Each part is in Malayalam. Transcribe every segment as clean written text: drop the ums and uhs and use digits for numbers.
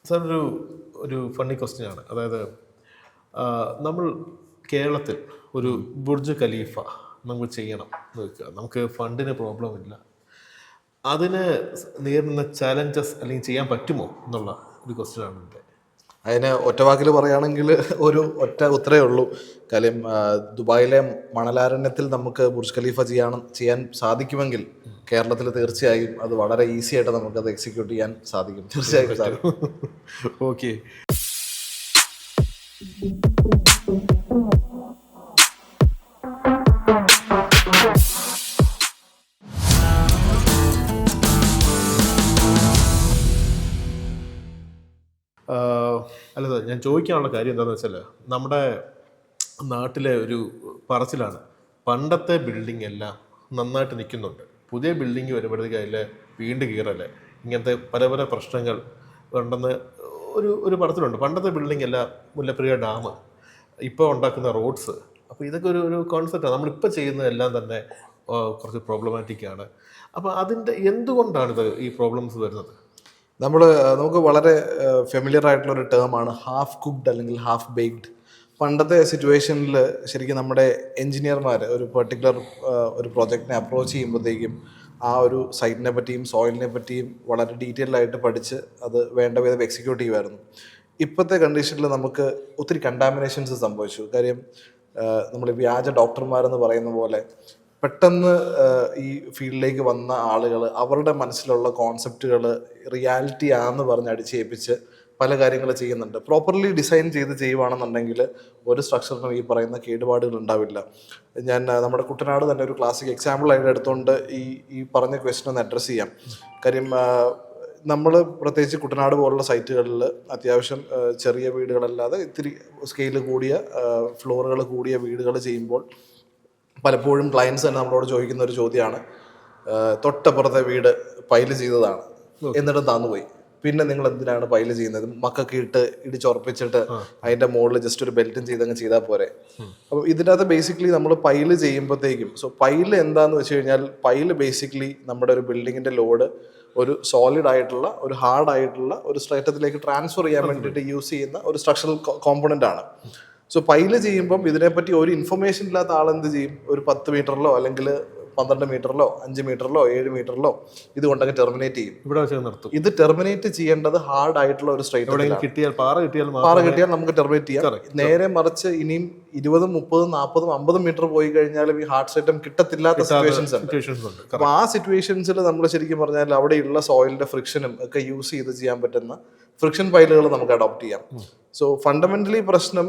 സാർ ഒരു ഒരു ഫണ്ണി ക്വസ്റ്റ്യൻ ആണ്. അതായത് നമ്മൾ കേരളത്തിൽ ഒരു ബുർജ് ഖലീഫ നമ്മൾ ചെയ്യണം എന്ന് വെക്കുക. നമുക്ക് ഫണ്ടിന് പ്രോബ്ലം ഇല്ല. അതിന് നേരിടുന്ന ചാലഞ്ചസ് അല്ലെങ്കിൽ ചെയ്യാൻ പറ്റുമോ എന്നുള്ള ഒരു ക്വസ്റ്റ്യൻ ആണ് എൻ്റെ. അതിന് ഒറ്റവാക്കിൽ പറയുകയാണെങ്കിൽ ഒരു ഒറ്റ ഉത്തരേ ഉള്ളൂ. കാര്യം ദുബായിലെ മണലാരണ്യത്തിൽ നമുക്ക് ബുർജ് ഖലീഫ ചെയ്യാൻ സാധിക്കുമെങ്കിൽ കേരളത്തിൽ തീർച്ചയായും അത് വളരെ ഈസി ആയിട്ട് നമുക്കത് എക്സിക്യൂട്ട് ചെയ്യാൻ സാധിക്കും. തീർച്ചയായും സാധിക്കും. ഓക്കെ. അല്ല സാർ, ഞാൻ ചോദിക്കാനുള്ള കാര്യം എന്താണെന്ന് വെച്ചാൽ നമ്മുടെ നാട്ടിലെ ഒരു പറച്ചിലാണ്, പണ്ടത്തെ ബിൽഡിംഗ് എല്ലാം നന്നായിട്ട് നിൽക്കുന്നുണ്ട്, പുതിയ ബിൽഡിംഗ് വരുമ്പോഴത്തേക്ക് അതിൽ വീണ്ടും കീറല്ലേ, ഇങ്ങനത്തെ പല പല പ്രശ്നങ്ങൾ ഉണ്ടെന്ന് ഒരു പടത്തിലുണ്ട്. പണ്ടത്തെ ബിൽഡിംഗ് എല്ലാം മുല്ലപ്പെരിയാർ ഡാം, ഇപ്പോൾ ഉണ്ടാക്കുന്ന റോഡ്സ്, അപ്പോൾ ഇതൊക്കെ ഒരു കോൺസെപ്റ്റാണ്. നമ്മളിപ്പോൾ ചെയ്യുന്നതെല്ലാം തന്നെ കുറച്ച് പ്രോബ്ലമാറ്റിക്കാണ്. അപ്പോൾ അതിൻ്റെ എന്തുകൊണ്ടാണിത് ഈ പ്രോബ്ലംസ് വരുന്നത്? നമുക്ക് വളരെ ഫെമിലിയർ ആയിട്ടുള്ള ഒരു ടേമാണ് ഹാഫ് കുക്ക്ഡ് അല്ലെങ്കിൽ ഹാഫ് ബേക്ഡ്. പണ്ടത്തെ സിറ്റുവേഷനിൽ ശരിക്കും നമ്മുടെ എൻജിനീയർമാർ ഒരു പെർട്ടിക്കുലർ ഒരു പ്രോജക്റ്റിനെ അപ്രോച്ച് ചെയ്യുമ്പോഴത്തേക്കും ആ ഒരു സൈറ്റിനെ പറ്റിയും സോയിലിനെ പറ്റിയും വളരെ ഡീറ്റെയിൽഡ് ആയിട്ട് പഠിച്ച് അത് വേണ്ട വിധം എക്സിക്യൂട്ട് ചെയ്യുമായിരുന്നു. ഇപ്പോഴത്തെ കണ്ടീഷനിൽ നമുക്ക് ഒത്തിരി കണ്ടാമിനേഷൻസ് സംഭവിച്ചു. കാര്യം നമ്മൾ വ്യാജ ഡോക്ടർമാരെന്ന് പറയുന്ന പോലെ പെട്ടെന്ന് ഈ ഫീൽഡിലേക്ക് വന്ന ആളുകൾ അവരുടെ മനസ്സിലുള്ള കോൺസെപ്റ്റുകൾ റിയാലിറ്റി ആണെന്ന് പറഞ്ഞ് അടിച്ചേൽപ്പിച്ച് പല കാര്യങ്ങൾ ചെയ്യുന്നുണ്ട്. പ്രോപ്പർലി ഡിസൈൻ ചെയ്ത് ചെയ്യുവാണെന്നുണ്ടെങ്കിൽ ഒരു സ്ട്രക്ചറിനും ഈ പറയുന്ന കേടുപാടുകൾ ഉണ്ടാവില്ല. ഞാൻ നമ്മുടെ കുട്ടനാട് തന്നെ ഒരു ക്ലാസിക് എക്സാമ്പിളായിട്ട് എടുത്തുകൊണ്ട് ഈ പറഞ്ഞ ക്വസ്റ്റൻ ഒന്ന് അഡ്രസ്സ് ചെയ്യാം. കാര്യം നമ്മൾ പ്രത്യേകിച്ച് കുട്ടനാട് പോലുള്ള സൈറ്റുകളിൽ അത്യാവശ്യം ചെറിയ വീടുകളല്ലാതെ ഇത്തിരി സ്കെയിൽ കൂടിയ ഫ്ലോറുകൾ കൂടിയ വീടുകൾ ചെയ്യുമ്പോൾ പലപ്പോഴും ക്ലയൻസ് തന്നെ നമ്മളോട് ചോദിക്കുന്ന ഒരു ചോദ്യമാണ്, തൊട്ടപ്പുറത്തെ വീട് പൈല് ചെയ്തതാണ് എന്നിട്ടും താന്നുപോയി, പിന്നെ നിങ്ങൾ എന്തിനാണ് പൈല് ചെയ്യുന്നത്, മക്കൊക്കെ ഇടിച്ചുറപ്പിച്ചിട്ട് അതിൻ്റെ മുകളിൽ ജസ്റ്റ് ഒരു ബെൽറ്റും ചെയ്തങ്ങ് ചെയ്താൽ പോരെ. അപ്പോൾ ഇതിനകത്ത് ബേസിക്കലി നമ്മൾ പൈല് ചെയ്യുമ്പോഴത്തേക്കും പൈല് എന്താണെന്ന് വെച്ച് കഴിഞ്ഞാൽ പൈല് ബേസിക്കലി നമ്മുടെ ഒരു ബിൽഡിങ്ങിൻ്റെ ലോഡ് ഒരു സോളിഡ് ആയിട്ടുള്ള ഒരു ഹാർഡ് ആയിട്ടുള്ള ഒരു സ്ട്രേറ്റത്തിലേക്ക് ട്രാൻസ്ഫർ ചെയ്യാൻ വേണ്ടിയിട്ട് യൂസ് ചെയ്യുന്ന ഒരു സ്ട്രക്ചറൽ കോമ്പണൻ്റ് ആണ്. പൈല് ചെയ്യുമ്പം ഇതിനെപ്പറ്റി ഒരു ഇൻഫർമേഷൻ ഇല്ലാത്ത ആളെന്ത് ചെയ്യും, ഒരു 10 മീറ്ററിലോ അല്ലെങ്കിൽ 12 മീറ്ററിലോ 5 മീറ്ററിലോ 7 മീറ്ററിലോ ഇത് കൊണ്ടൊക്കെ ടെർമിനേറ്റ് ചെയ്യും. ഇവിടെ നിർത്തും. ഇത് ടെർമിനേറ്റ് ചെയ്യേണ്ടത് ഹാർഡ് ആയിട്ടുള്ള ഒരു സ്ട്രൈറ്റ് പാറ കിട്ടിയാൽ നമുക്ക് ടെർമിനേറ്റ് ചെയ്യാം. നേരെ മറിച്ച് ഇനിയും 20, 30, 40, 50 മീറ്റർ പോയി കഴിഞ്ഞാലും ഈ ഹാർഡ് ഐറ്റം കിട്ടത്തില്ലാത്ത സിറ്റുവേഷൻസ് ഉണ്ട്. അപ്പൊ ആ സിറ്റുവേഷൻസിൽ നമ്മൾ ശരിക്കും പറഞ്ഞാൽ അവിടെയുള്ള സോയിലിന്റെ ഫ്രിക്ഷനും ഒക്കെ യൂസ് ചെയ്ത് ചെയ്യാൻ പറ്റുന്ന ഫ്രിക്ഷൻ പൈലുകൾ നമുക്ക് അഡോപ്റ്റ് ചെയ്യാം. ഫണ്ടമെന്റലി പ്രശ്നം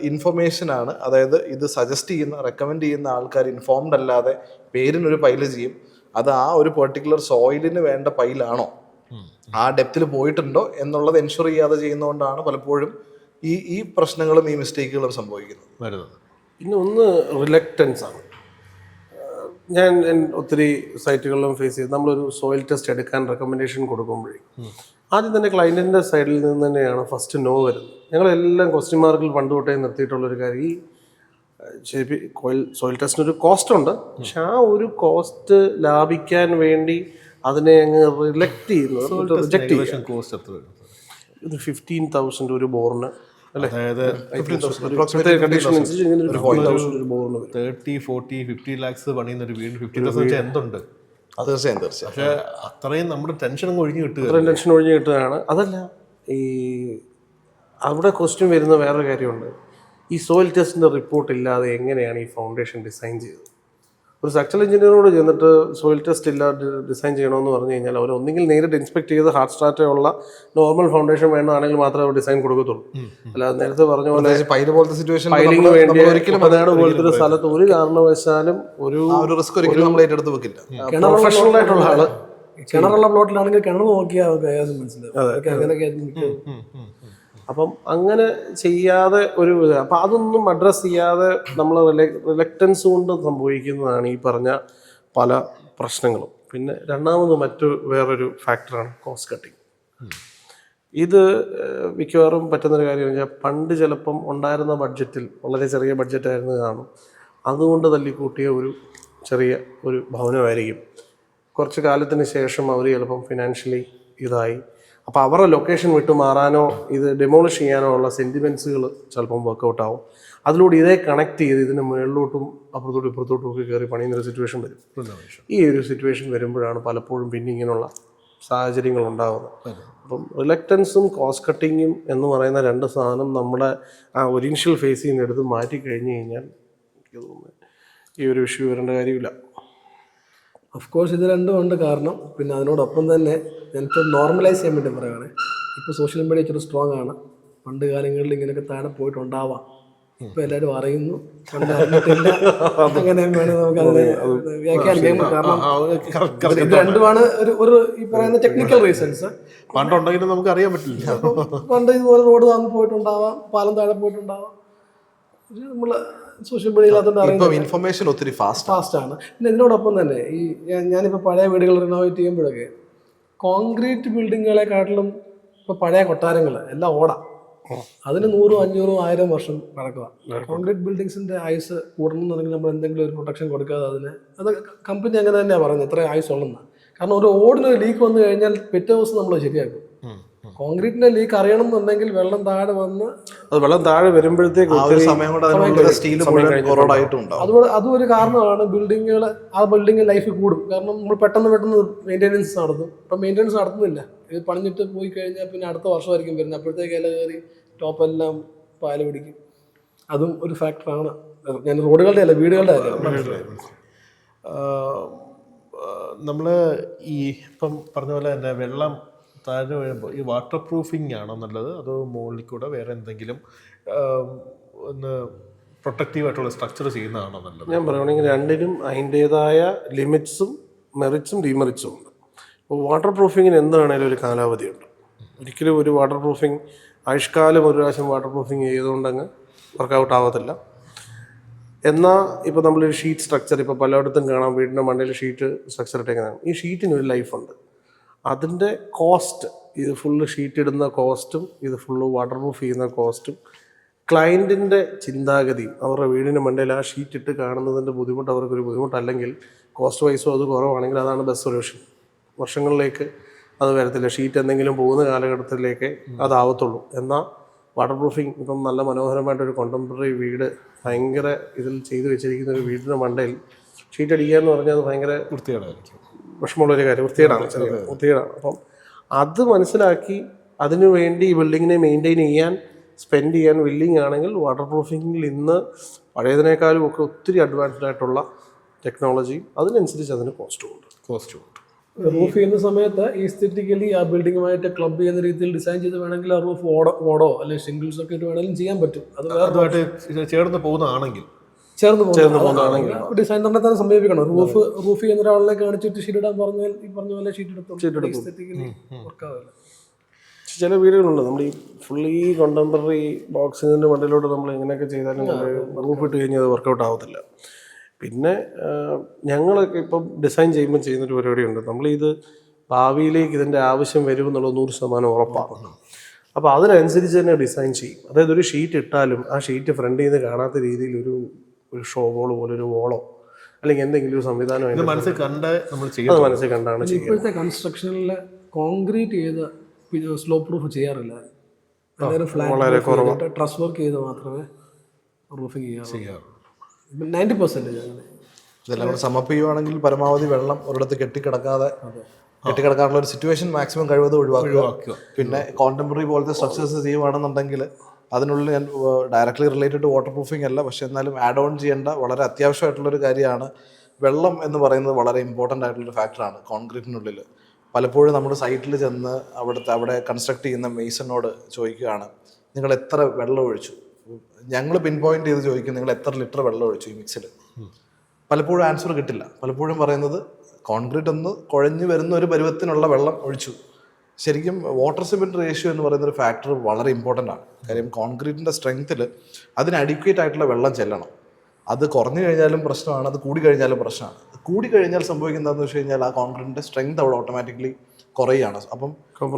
ഇൻഫർമേഷൻ ആണ്. അതായത് ഇത് സജസ്റ്റ് ചെയ്യുന്ന റെക്കമെൻഡ് ചെയ്യുന്ന ആൾക്കാർ ഇൻഫോംഡ് അല്ലാതെ പേരിനൊരു പൈല് ചെയ്യും. അത് ആ ഒരു പെർട്ടിക്കുലർ സോയിലിന് വേണ്ട പൈലാണോ, ആ ഡെപ്തിൽ പോയിട്ടുണ്ടോ എന്നുള്ളത് എൻഷുർ ചെയ്യാതെ ചെയ്യുന്നതുകൊണ്ടാണ് പലപ്പോഴും ഈ പ്രശ്നങ്ങളും ഈ മിസ്റ്റേക്കുകളും സംഭവിക്കുന്നത്. പിന്നെ ഒന്ന് റിലക്റ്റൻസ് ആണ്. ഞാൻ ഒത്തിരി സൈറ്റുകളിലും ഫേസ് ചെയ്ത് നമ്മളൊരു സോയിൽ ടെസ്റ്റ് എടുക്കാൻ റെക്കമെൻഡേഷൻ കൊടുക്കുമ്പോഴേ ആദ്യം തന്നെ ക്ലയൻറ്റിൻ്റെ സൈഡിൽ നിന്ന് തന്നെയാണ് ഫസ്റ്റ് നോ വരുന്നത്. ഞങ്ങളെല്ലാം ക്വസ്റ്റ്യൻ മാർക്കിൽ പണ്ട് തൊട്ടേ നിർത്തിയിട്ടുള്ളൊരു കാര്യം, ഈ ശരി സോയിൽ ടെസ്റ്റിനൊരു കോസ്റ്റ് ഉണ്ട്, പക്ഷെ ആ ഒരു കോസ്റ്റ് ലാഭിക്കാൻ വേണ്ടി അതിനെ അങ്ങ് റിജക്റ്റ് ചെയ്യുന്നത്, റിജക്റ്റ് ചെയ്യാൻ കോസ്റ്റ് എത്ര വരും? ഇത് 15,000 ഒരു ബോറിന്, അല്ലേ? അതായത് 30, 40, 50 lakhs പണിയുന്ന ഒരു വീട് 50,000 എന്തുണ്ട്? തീർച്ചയായും. പക്ഷെ അത്രയും നമ്മുടെ ടെൻഷൻ ഒഴിഞ്ഞു കിട്ടുകയാണ്. അതല്ല, ഈ അവിടെ ക്വസ്റ്റ്യൻ വരുന്ന വേറൊരു കാര്യമുണ്ട്. ഈ സോയിൽ ടെസ്റ്റിൻ്റെ റിപ്പോർട്ട് ഇല്ലാതെ എങ്ങനെയാണ് ഈ ഫൗണ്ടേഷൻ ഡിസൈൻ ചെയ്തത്? ഒരു സ്ട്രക്ചറൽ എഞ്ചിനീയറോട് ചെന്നിട്ട് സോയിൽ ടെസ്റ്റ് ഇല്ലാതെ ഡിസൈൻ ചെയ്യണമെന്ന് പറഞ്ഞു കഴിഞ്ഞാൽ അവർ ഒന്നെങ്കിൽ നേരിട്ട് ഇൻസ്പെക്ട് ചെയ്ത് ഹാർഡ് സ്ട്രാറ്റയുള്ള നോർമൽ ഫൗണ്ടേഷൻ വേണമെങ്കിൽ മാത്രമേ അവർ ഡിസൈൻ കൊടുക്കത്തുള്ളൂ. അല്ലാതെ നേരത്തെ പറഞ്ഞ പോലെ പൈലിംഗ് വേണ്ടി പതിനാട് പോലത്തെ ഒരു സ്ഥലത്ത് ഒരു കാരണവശാലും ഒരു റിസ്ക് ഒരിക്കലും നമ്മൾ ഏറ്റെടുത്ത് വെക്കില്ല. പ്രൊഫഷണൽ ആയിട്ടുള്ള ആള് കിണറുള്ള പ്ലോട്ടിലാണെങ്കിൽ കിണർ നോക്കിയാൽ മനസ്സിലാവും. അപ്പം അങ്ങനെ ചെയ്യാതെ അപ്പം അതൊന്നും അഡ്രസ്സ് ചെയ്യാതെ നമ്മൾ റിലക്റ്റൻസ് കൊണ്ട് സംഭവിക്കുന്നതാണ് ഈ പറഞ്ഞ പല പ്രശ്നങ്ങളും. പിന്നെ രണ്ടാമത് വേറൊരു ഫാക്ടറാണ് കോസ്റ്റ് കട്ടിങ്. ഇത് മിക്കവാറും പറ്റുന്നൊരു കാര്യം വെച്ചാൽ പണ്ട് ചിലപ്പം ഉണ്ടായിരുന്ന ബഡ്ജറ്റിൽ വളരെ ചെറിയ ബഡ്ജറ്റായിരുന്നു കാണും, അതുകൊണ്ട് തല്ലിക്കൂട്ടിയ ചെറിയ ഒരു ഭവനമായിരിക്കും. കുറച്ച് കാലത്തിന് ശേഷം അവർ ചിലപ്പം ഫിനാൻഷ്യലി ഇതായി അപ്പോൾ അവരുടെ ലൊക്കേഷൻ വിട്ട് മാറാനോ ഇത് ഡെമോളിഷ് ചെയ്യാനോ ഉള്ള സെൻറ്റിമെൻറ്റ്സുകൾ ചിലപ്പം വർക്കൗട്ട് ആവും. അതിലൂടെ ഇതേ കണക്ട് ചെയ്ത് ഇതിന് മുകളിലോട്ടും അപ്പുറത്തോട്ടും ഇപ്പുറത്തോട്ടും ഒക്കെ കയറി പണിയുന്നൊരു സിറ്റുവേഷൻ വരും. ഈ ഒരു സിറ്റുവേഷൻ വരുമ്പോഴാണ് പലപ്പോഴും പിന്നെ ഇങ്ങനെയുള്ള സാഹചര്യങ്ങൾ ഉണ്ടാകുന്നത്. അപ്പം റിലക്റ്റൻസും കോസ്റ്റ് കട്ടിങ്ങും എന്ന് പറയുന്ന രണ്ട് സാധനം നമ്മുടെ ആ ഒരിഷ്യൽ ഫേസിൽ നിന്ന് എടുത്ത് മാറ്റി കഴിഞ്ഞ് കഴിഞ്ഞാൽ എനിക്ക് തോന്നുന്നു ഈ ഒരു ഇഷ്യൂ വരേണ്ട കാര്യമില്ല. ഓഫ് കോഴ്സ് ഇത് രണ്ടും ഉണ്ട് കാരണം. പിന്നെ അതിനോടൊപ്പം തന്നെ ഞാനിപ്പോൾ നോർമലൈസ് ചെയ്യാൻ വേണ്ടി പറയുകയാണ്, ഇപ്പോൾ സോഷ്യൽ മീഡിയ ഇച്ചിരി സ്ട്രോങ് ആണ്. പണ്ട് കാലങ്ങളിൽ ഇങ്ങനെയൊക്കെ താഴെ പോയിട്ടുണ്ടാവാം, ഇപ്പം എല്ലാവരും അറിയുന്നു, പണ്ട് അറിഞ്ഞിട്ടില്ല. അങ്ങനെ വേണം നമുക്കത് വ്യാഖ്യാനിക്കാൻ. കാരണം ഇത് രണ്ടുമാണ് ഒരു ഈ പറയുന്ന ടെക്നിക്കൽ റീസൺസ്. പണ്ടുണ്ടെങ്കിലും നമുക്ക് അറിയാൻ പറ്റില്ല. പണ്ട് ഇതുപോലെ റോഡ് താന്ന് പോയിട്ടുണ്ടാവാം, പാലം താഴെ പോയിട്ടുണ്ടാവാം. നമ്മൾ സോഷ്യൽ മീഡിയയിലകത്തോണ്ട് ഇൻഫർമേഷൻ ഒത്തിരി ഫാസ്റ്റാണ്. പിന്നെ ഇതിനോടൊപ്പം തന്നെ ഈ ഞാനിപ്പോൾ പഴയ വീടുകൾ റിനോവേറ്റ് ചെയ്യുമ്പോഴൊക്കെ കോൺക്രീറ്റ് ബിൽഡിങ്ങുകളെക്കാട്ടിലും ഇപ്പോൾ പഴയ കൊട്ടാരങ്ങൾ എല്ലാം ഓടാം. അതിന് 100, 500, 1000 വർഷം നടക്കുക. കോൺക്രീറ്റ് ബിൽഡിങ്സിൻ്റെ ആയുസ് കൂടണമെന്നുണ്ടെങ്കിൽ നമ്മൾ എന്തെങ്കിലും ഒരു പ്രൊട്ടക്ഷൻ കൊടുക്കാതെ അതിന് അത് കമ്പനി അങ്ങനെ തന്നെയാണ് പറയുന്നത് ഇത്ര ആയുസ് ഉള്ളതെന്ന്. കാരണം ഒരു ഓടിനൊരു ലീക്ക് വന്നു കഴിഞ്ഞാൽ പിറ്റേ ദിവസം നമ്മൾ ശരിയാക്കും. കോൺക്രീറ്റിന്റെ ലീക്ക് അറിയണം എന്നുണ്ടെങ്കിൽ വെള്ളം താഴെ വന്ന് അത് വെള്ളം താഴെ വരുമ്പോഴത്തേക്ക് അതും ഒരു കാരണമാണ്. ബിൽഡിങ്ങുകൾ ആ ബിൽഡിംഗ് ലൈഫ് കൂടും. കാരണം നമ്മൾ പെട്ടെന്ന് മെയിൻ്റെനൻസ് നടത്തും. ഇപ്പം മെയിൻ്റെനൻസ് നടത്തുന്നില്ല. ഇത് പണിഞ്ഞിട്ട് പോയി കഴിഞ്ഞാൽ പിന്നെ അടുത്ത വർഷമായിരിക്കും വരുന്നത്. അപ്പോഴത്തേക്ക് ഇല കയറി ടോപ്പെല്ലാം പാല് പിടിക്കും. അതും ഒരു ഫാക്ടറാണ്. ഞാൻ റോഡുകളുടെ അല്ല, വീടുകളുടെ കാര്യം. നമ്മൾ ഈ ഇപ്പം പറഞ്ഞ പോലെ തന്നെ വെള്ളം താഴെ വീഴുമ്പോൾ ഈ വാട്ടർ പ്രൂഫിങ് ആണോ നല്ലത്, അതോ മുകളിൽ കൂടെ വേറെ എന്തെങ്കിലും ഒന്ന് പ്രൊട്ടക്റ്റീവായിട്ടുള്ള സ്ട്രക്ചർ ചെയ്യുന്നതാണോ നല്ലത്? ഞാൻ പറയുകയാണെങ്കിൽ രണ്ടിനും അതിൻ്റേതായ ലിമിറ്റ്സും മെറിറ്റ്സും ഡിമെറിറ്റ്സും ഉണ്ട്. ഇപ്പോൾ വാട്ടർ പ്രൂഫിങ്ങിന് എന്താണേലും ഒരു കാലാവധിയുണ്ട്. ഒരിക്കലും ഒരു വാട്ടർ പ്രൂഫിങ് ആയുഷ്കാലം ഒരു പ്രാവശ്യം വാട്ടർ പ്രൂഫിങ് ചെയ്തുകൊണ്ടങ്ങ് വർക്കൗട്ട് ആവത്തില്ല. എന്നാൽ ഇപ്പോൾ നമ്മളൊരു ഷീറ്റ് സ്ട്രക്ചർ ഇപ്പോൾ പലയിടത്തും കാണാം, വീടിൻ്റെ മണ്ടയിൽ ഷീറ്റ് സ്ട്രക്ചർ ഇട്ടേക്കുന്നതാണ്. ഈ ഷീറ്റിനൊരു ലൈഫുണ്ട്. അതിൻ്റെ കോസ്റ്റ്, ഇത് ഫുള്ള് ഷീറ്റ് ഇടുന്ന കോസ്റ്റും ഇത് ഫുള്ള് വാട്ടർ പ്രൂഫ് ചെയ്യുന്ന കോസ്റ്റും ക്ലയൻറ്റിൻ്റെ ചിന്താഗതിയും അവരുടെ വീടിന് മണ്ടയിൽ ആ ഷീറ്റ് ഇട്ട് കാണുന്നതിൻ്റെ ബുദ്ധിമുട്ട് അവർക്കൊരു ബുദ്ധിമുട്ടല്ലെങ്കിൽ കോസ്റ്റ് വൈസോ അത് കുറവാണെങ്കിൽ അതാണ് ബെസ്റ്റ് സൊല്യൂഷൻ. വർഷങ്ങളിലേക്ക് അത് വരത്തില്ല. ഷീറ്റ് എന്തെങ്കിലും പോകുന്ന കാലഘട്ടത്തിലേക്ക് അതാവത്തുള്ളൂ. എന്നാൽ വാട്ടർ പ്രൂഫിങ് ഇപ്പം നല്ല മനോഹരമായിട്ടൊരു കോണ്ടംപററി വീട് ഭയങ്കര ഇതിൽ ചെയ്തു വെച്ചിരിക്കുന്ന ഒരു വീടിൻ്റെ മണ്ടയിൽ ഷീറ്റ് അടിക്കുക എന്ന് പറഞ്ഞാൽ അത് ഭയങ്കര വൃത്തികേടായിരിക്കും, വിഷമമുള്ളൊരു കാര്യം. വൃത്തികേടാണ്. അപ്പം അത് മനസ്സിലാക്കി അതിനു വേണ്ടി ഈ ബിൽഡിങ്ങിനെ മെയിൻറ്റെയിൻ ചെയ്യാൻ സ്പെൻഡ് ചെയ്യാൻ വില്ലിങ് ആണെങ്കിൽ വാട്ടർ പ്രൂഫിങ്ങിൽ ഇന്ന് പഴയതിനേക്കാളും ഒക്കെ ഒത്തിരി അഡ്വാൻസ്ഡ് ആയിട്ടുള്ള ടെക്നോളജി, അതിനനുസരിച്ച് അതിന് കോസ്റ്റും ഉണ്ട്. റൂഫ് ചെയ്യുന്ന സമയത്ത് ഈസ്തെറ്റിക്കലി ആ ബിൽഡിങ്ങുമായിട്ട് ക്ലബ് ചെയ്യുന്ന രീതിയിൽ ഡിസൈൻ ചെയ്ത് വേണമെങ്കിൽ ആ റൂഫ് ഓടോ അല്ലെങ്കിൽ ഷിംഗിൾസ് ഒക്കെ ഇട്ട് വേണമെങ്കിലും ചെയ്യാൻ പറ്റും. അത് അതുമായിട്ട് ചേർന്ന് പോകുന്നതാണെങ്കിൽ ഡിസൈൻ തന്നെ തന്നെ സമീപിക്കണം. റൂഫ് ചെയ്യുന്ന ഒരാളിനെ കാണിച്ചിട്ട് ഷീറ്റ് ഇടാൻ പറഞ്ഞാൽ ഈ പറഞ്ഞ പോലെ ഷീറ്റ് എടുത്തോളൂ. വർക്കാവില്ല. ചില വീടുകളുണ്ട് നമ്മൾ ഈ ഫുള്ളി കോണ്ടംപററി ബോക്സിൻ്റെ മണ്ടയിലോട്ട് നമ്മൾ എങ്ങനെയൊക്കെ ചെയ്താലും റൂഫ് ഇട്ട് കഴിഞ്ഞാൽ അത് വർക്കൗട്ട് ആവത്തില്ല. പിന്നെ ഞങ്ങളൊക്കെ ഇപ്പം ഡിസൈൻ ചെയ്യുമ്പോൾ ചെയ്യുന്നൊരു പരിപാടിയുണ്ട്. നമ്മളിത് ഭാവിയിലേക്ക് ഇതിൻ്റെ ആവശ്യം വരുമെന്നുള്ളത് 100% ഉറപ്പാണ്. അപ്പോൾ അതിനനുസരിച്ച് തന്നെ ഡിസൈൻ ചെയ്യും. അതായത് ഒരു ഷീറ്റ് ഇട്ടാലും ആ ഷീറ്റ് ഫ്രണ്ടിൽ നിന്ന് കാണാത്ത രീതിയിൽ ഒരു ഷോ ബോൾ പോലെ ഒരു വോളോ അല്ലെങ്കിൽ എന്തെങ്കിലും ഒരു സംവിധാനം മനസ്സിൽ കണ്ടാണ് ചെയ്യുന്നത്. ഇപ്പോഴത്തെ കൺസ്ട്രക്ഷനിൽ കോൺക്രീറ്റ് ചെയ്ത് സ്ലോ പ്രൂഫ് ചെയ്യാറില്ല. വളരെ കുറവാണ്. ട്രസ് വർക്ക് ചെയ്ത് മാത്രമേ റൂഫിങ് ചെയ്യാറുള്ളൂ. 90% ഇതെല്ലാം കൂടെ സമപ്പ് ചെയ്യുവാണെങ്കിൽ പരമാവധി വെള്ളം ഒരിടത്ത് കെട്ടിക്കിടക്കാനുള്ള ഒരു സിറ്റുവേഷൻ മാക്സിമം കഴിവതും ഒഴിവാക്കുക. പിന്നെ കോണ്ടംപററി പോലത്തെ സ്ട്രക്ചേഴ്സ് ചെയ്യുവാണെന്നുണ്ടെങ്കിൽ അതിനുള്ളിൽ ഞാൻ directly related to waterproofing അല്ല, പക്ഷെ എന്നാലും ആഡ് ഓൺ ചെയ്യേണ്ട വളരെ അത്യാവശ്യമായിട്ടുള്ളൊരു കാര്യമാണ് വെള്ളം എന്ന് പറയുന്നത്. വളരെ ഇമ്പോർട്ടൻ്റ് ആയിട്ടുള്ളൊരു ഫാക്ടറാണ് കോൺക്രീറ്റിനുള്ളിൽ. പലപ്പോഴും നമ്മുടെ സൈറ്റിൽ ചെന്ന് അവിടെ കൺസ്ട്രക്ട് ചെയ്യുന്ന മെയ്സനോട് ചോദിക്കുകയാണ്, നിങ്ങൾ എത്ര വെള്ളം ഒഴിച്ചു? ഞങ്ങൾ പിൻ പോയിന്റ് ചെയ്ത് ചോദിക്കും, നിങ്ങൾ എത്ര ലിറ്റർ വെള്ളം ഒഴിച്ചു ഈ മിക്സിൽ? പലപ്പോഴും ആൻസർ കിട്ടില്ല. പലപ്പോഴും പറയുന്നത് കോൺക്രീറ്റ് ഒന്ന് കുഴഞ്ഞു വരുന്ന ഒരു പരുവത്തിനുള്ള വെള്ളം ഒഴിച്ചു. ശരിക്കും വാട്ടർ സിമെൻറ്റ് റേഷ്യോ എന്ന് പറയുന്ന ഒരു ഫാക്ടർ വളരെ ഇമ്പോർട്ടൻ്റ് ആണ്. കാര്യം കോൺക്രീറ്റിൻ്റെ സ്ട്രെങ്ത്തിൽ അതിന് അഡിക്വേറ്റ് ആയിട്ടുള്ള വെള്ളം ചെല്ലണം. അത് കുറഞ്ഞു കഴിഞ്ഞാലും പ്രശ്നമാണ്, അത് കൂടി കഴിഞ്ഞാലും പ്രശ്നമാണ്. കൂടി കഴിഞ്ഞാൽ സംഭവിക്കുന്നതെന്ന് വെച്ച് കഴിഞ്ഞാൽ ആ കോൺക്രീറ്റിൻ്റെ സ്ട്രെങ്ത് അവിടെ ഓട്ടോമാറ്റിക്കലി കുറയുകയാണ്. അപ്പം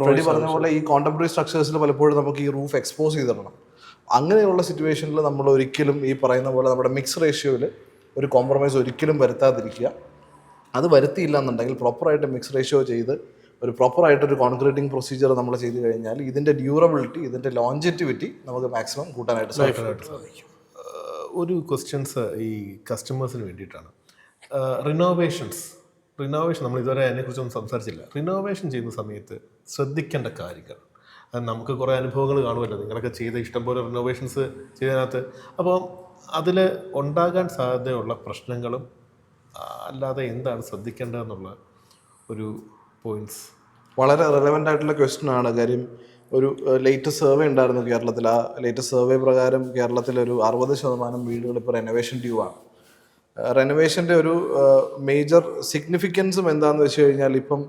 ഫ്രെഡി പറഞ്ഞ പോലെ ഈ കോണ്ടംപററി സ്ട്രക്ചേഴ്സിൽ പലപ്പോഴും നമുക്ക് ഈ റൂഫ് എക്സ്പോസ് ചെയ്തിടണം. അങ്ങനെയുള്ള സിറ്റുവേഷനിൽ നമ്മൾ ഒരിക്കലും ഈ പറയുന്ന പോലെ നമ്മുടെ മിക്സ് റേഷ്യോയിൽ ഒരു കോംപ്രമൈസ് ഒരിക്കലും വരുത്താതിരിക്കുക. അത് വരുത്തിയില്ല എന്നുണ്ടെങ്കിൽ പ്രോപ്പറായിട്ട് മിക്സ് റേഷ്യോ ചെയ്ത് ഒരു പ്രോപ്പറായിട്ടൊരു കോൺക്രീറ്റിംഗ് പ്രൊസീജിയർ നമ്മൾ ചെയ്ത് കഴിഞ്ഞാൽ ഇതിൻ്റെ ഡ്യൂറബിലിറ്റി, ഇതിൻ്റെ ലോഞ്ചറ്റിവിറ്റി നമുക്ക് മാക്സിമം കൂട്ടാനായിട്ട് സാധിക്കും. ഒരു ക്വസ്റ്റ്യൻസ് ഈ കസ്റ്റമേഴ്സിന് വേണ്ടിയിട്ടാണ്. റിനോവേഷൻ നമ്മൾ ഇതുവരെ അതിനെക്കുറിച്ചൊന്നും സംസാരിച്ചില്ല. റിനോവേഷൻ ചെയ്യുന്ന സമയത്ത് ശ്രദ്ധിക്കേണ്ട കാര്യങ്ങൾ, നമുക്ക് കുറേ അനുഭവങ്ങൾ കാണുമല്ലോ, നിങ്ങളൊക്കെ ചെയ്ത ഇഷ്ടംപോലെ റിനോവേഷൻസ് ചെയ്തതിനകത്ത്. അപ്പോൾ അതിൽ ഉണ്ടാകാൻ സാധ്യതയുള്ള പ്രശ്നങ്ങളും അല്ലാതെ എന്താണ് ശ്രദ്ധിക്കേണ്ടതെന്നുള്ള ഒരു പോയിന്റ്സ്. വളരെ റെലവൻ്റ് ആയിട്ടുള്ള ക്വസ്റ്റ്യൻ ആണ്. കാര്യം ഒരു ലേറ്റസ്റ്റ് സർവേ ഉണ്ടായിരുന്നു കേരളത്തിൽ. ആ ലേറ്റസ്റ്റ് സർവേ പ്രകാരം കേരളത്തിലൊരു 60% വീടുകൾ ഇപ്പോൾ റെനോവേഷൻ ഡ്യൂ ആണ്. റെനോവേഷൻ്റെ ഒരു മേജർ സിഗ്നിഫിക്കൻസും എന്താണെന്ന് വെച്ച് കഴിഞ്ഞാൽ, ഇപ്പം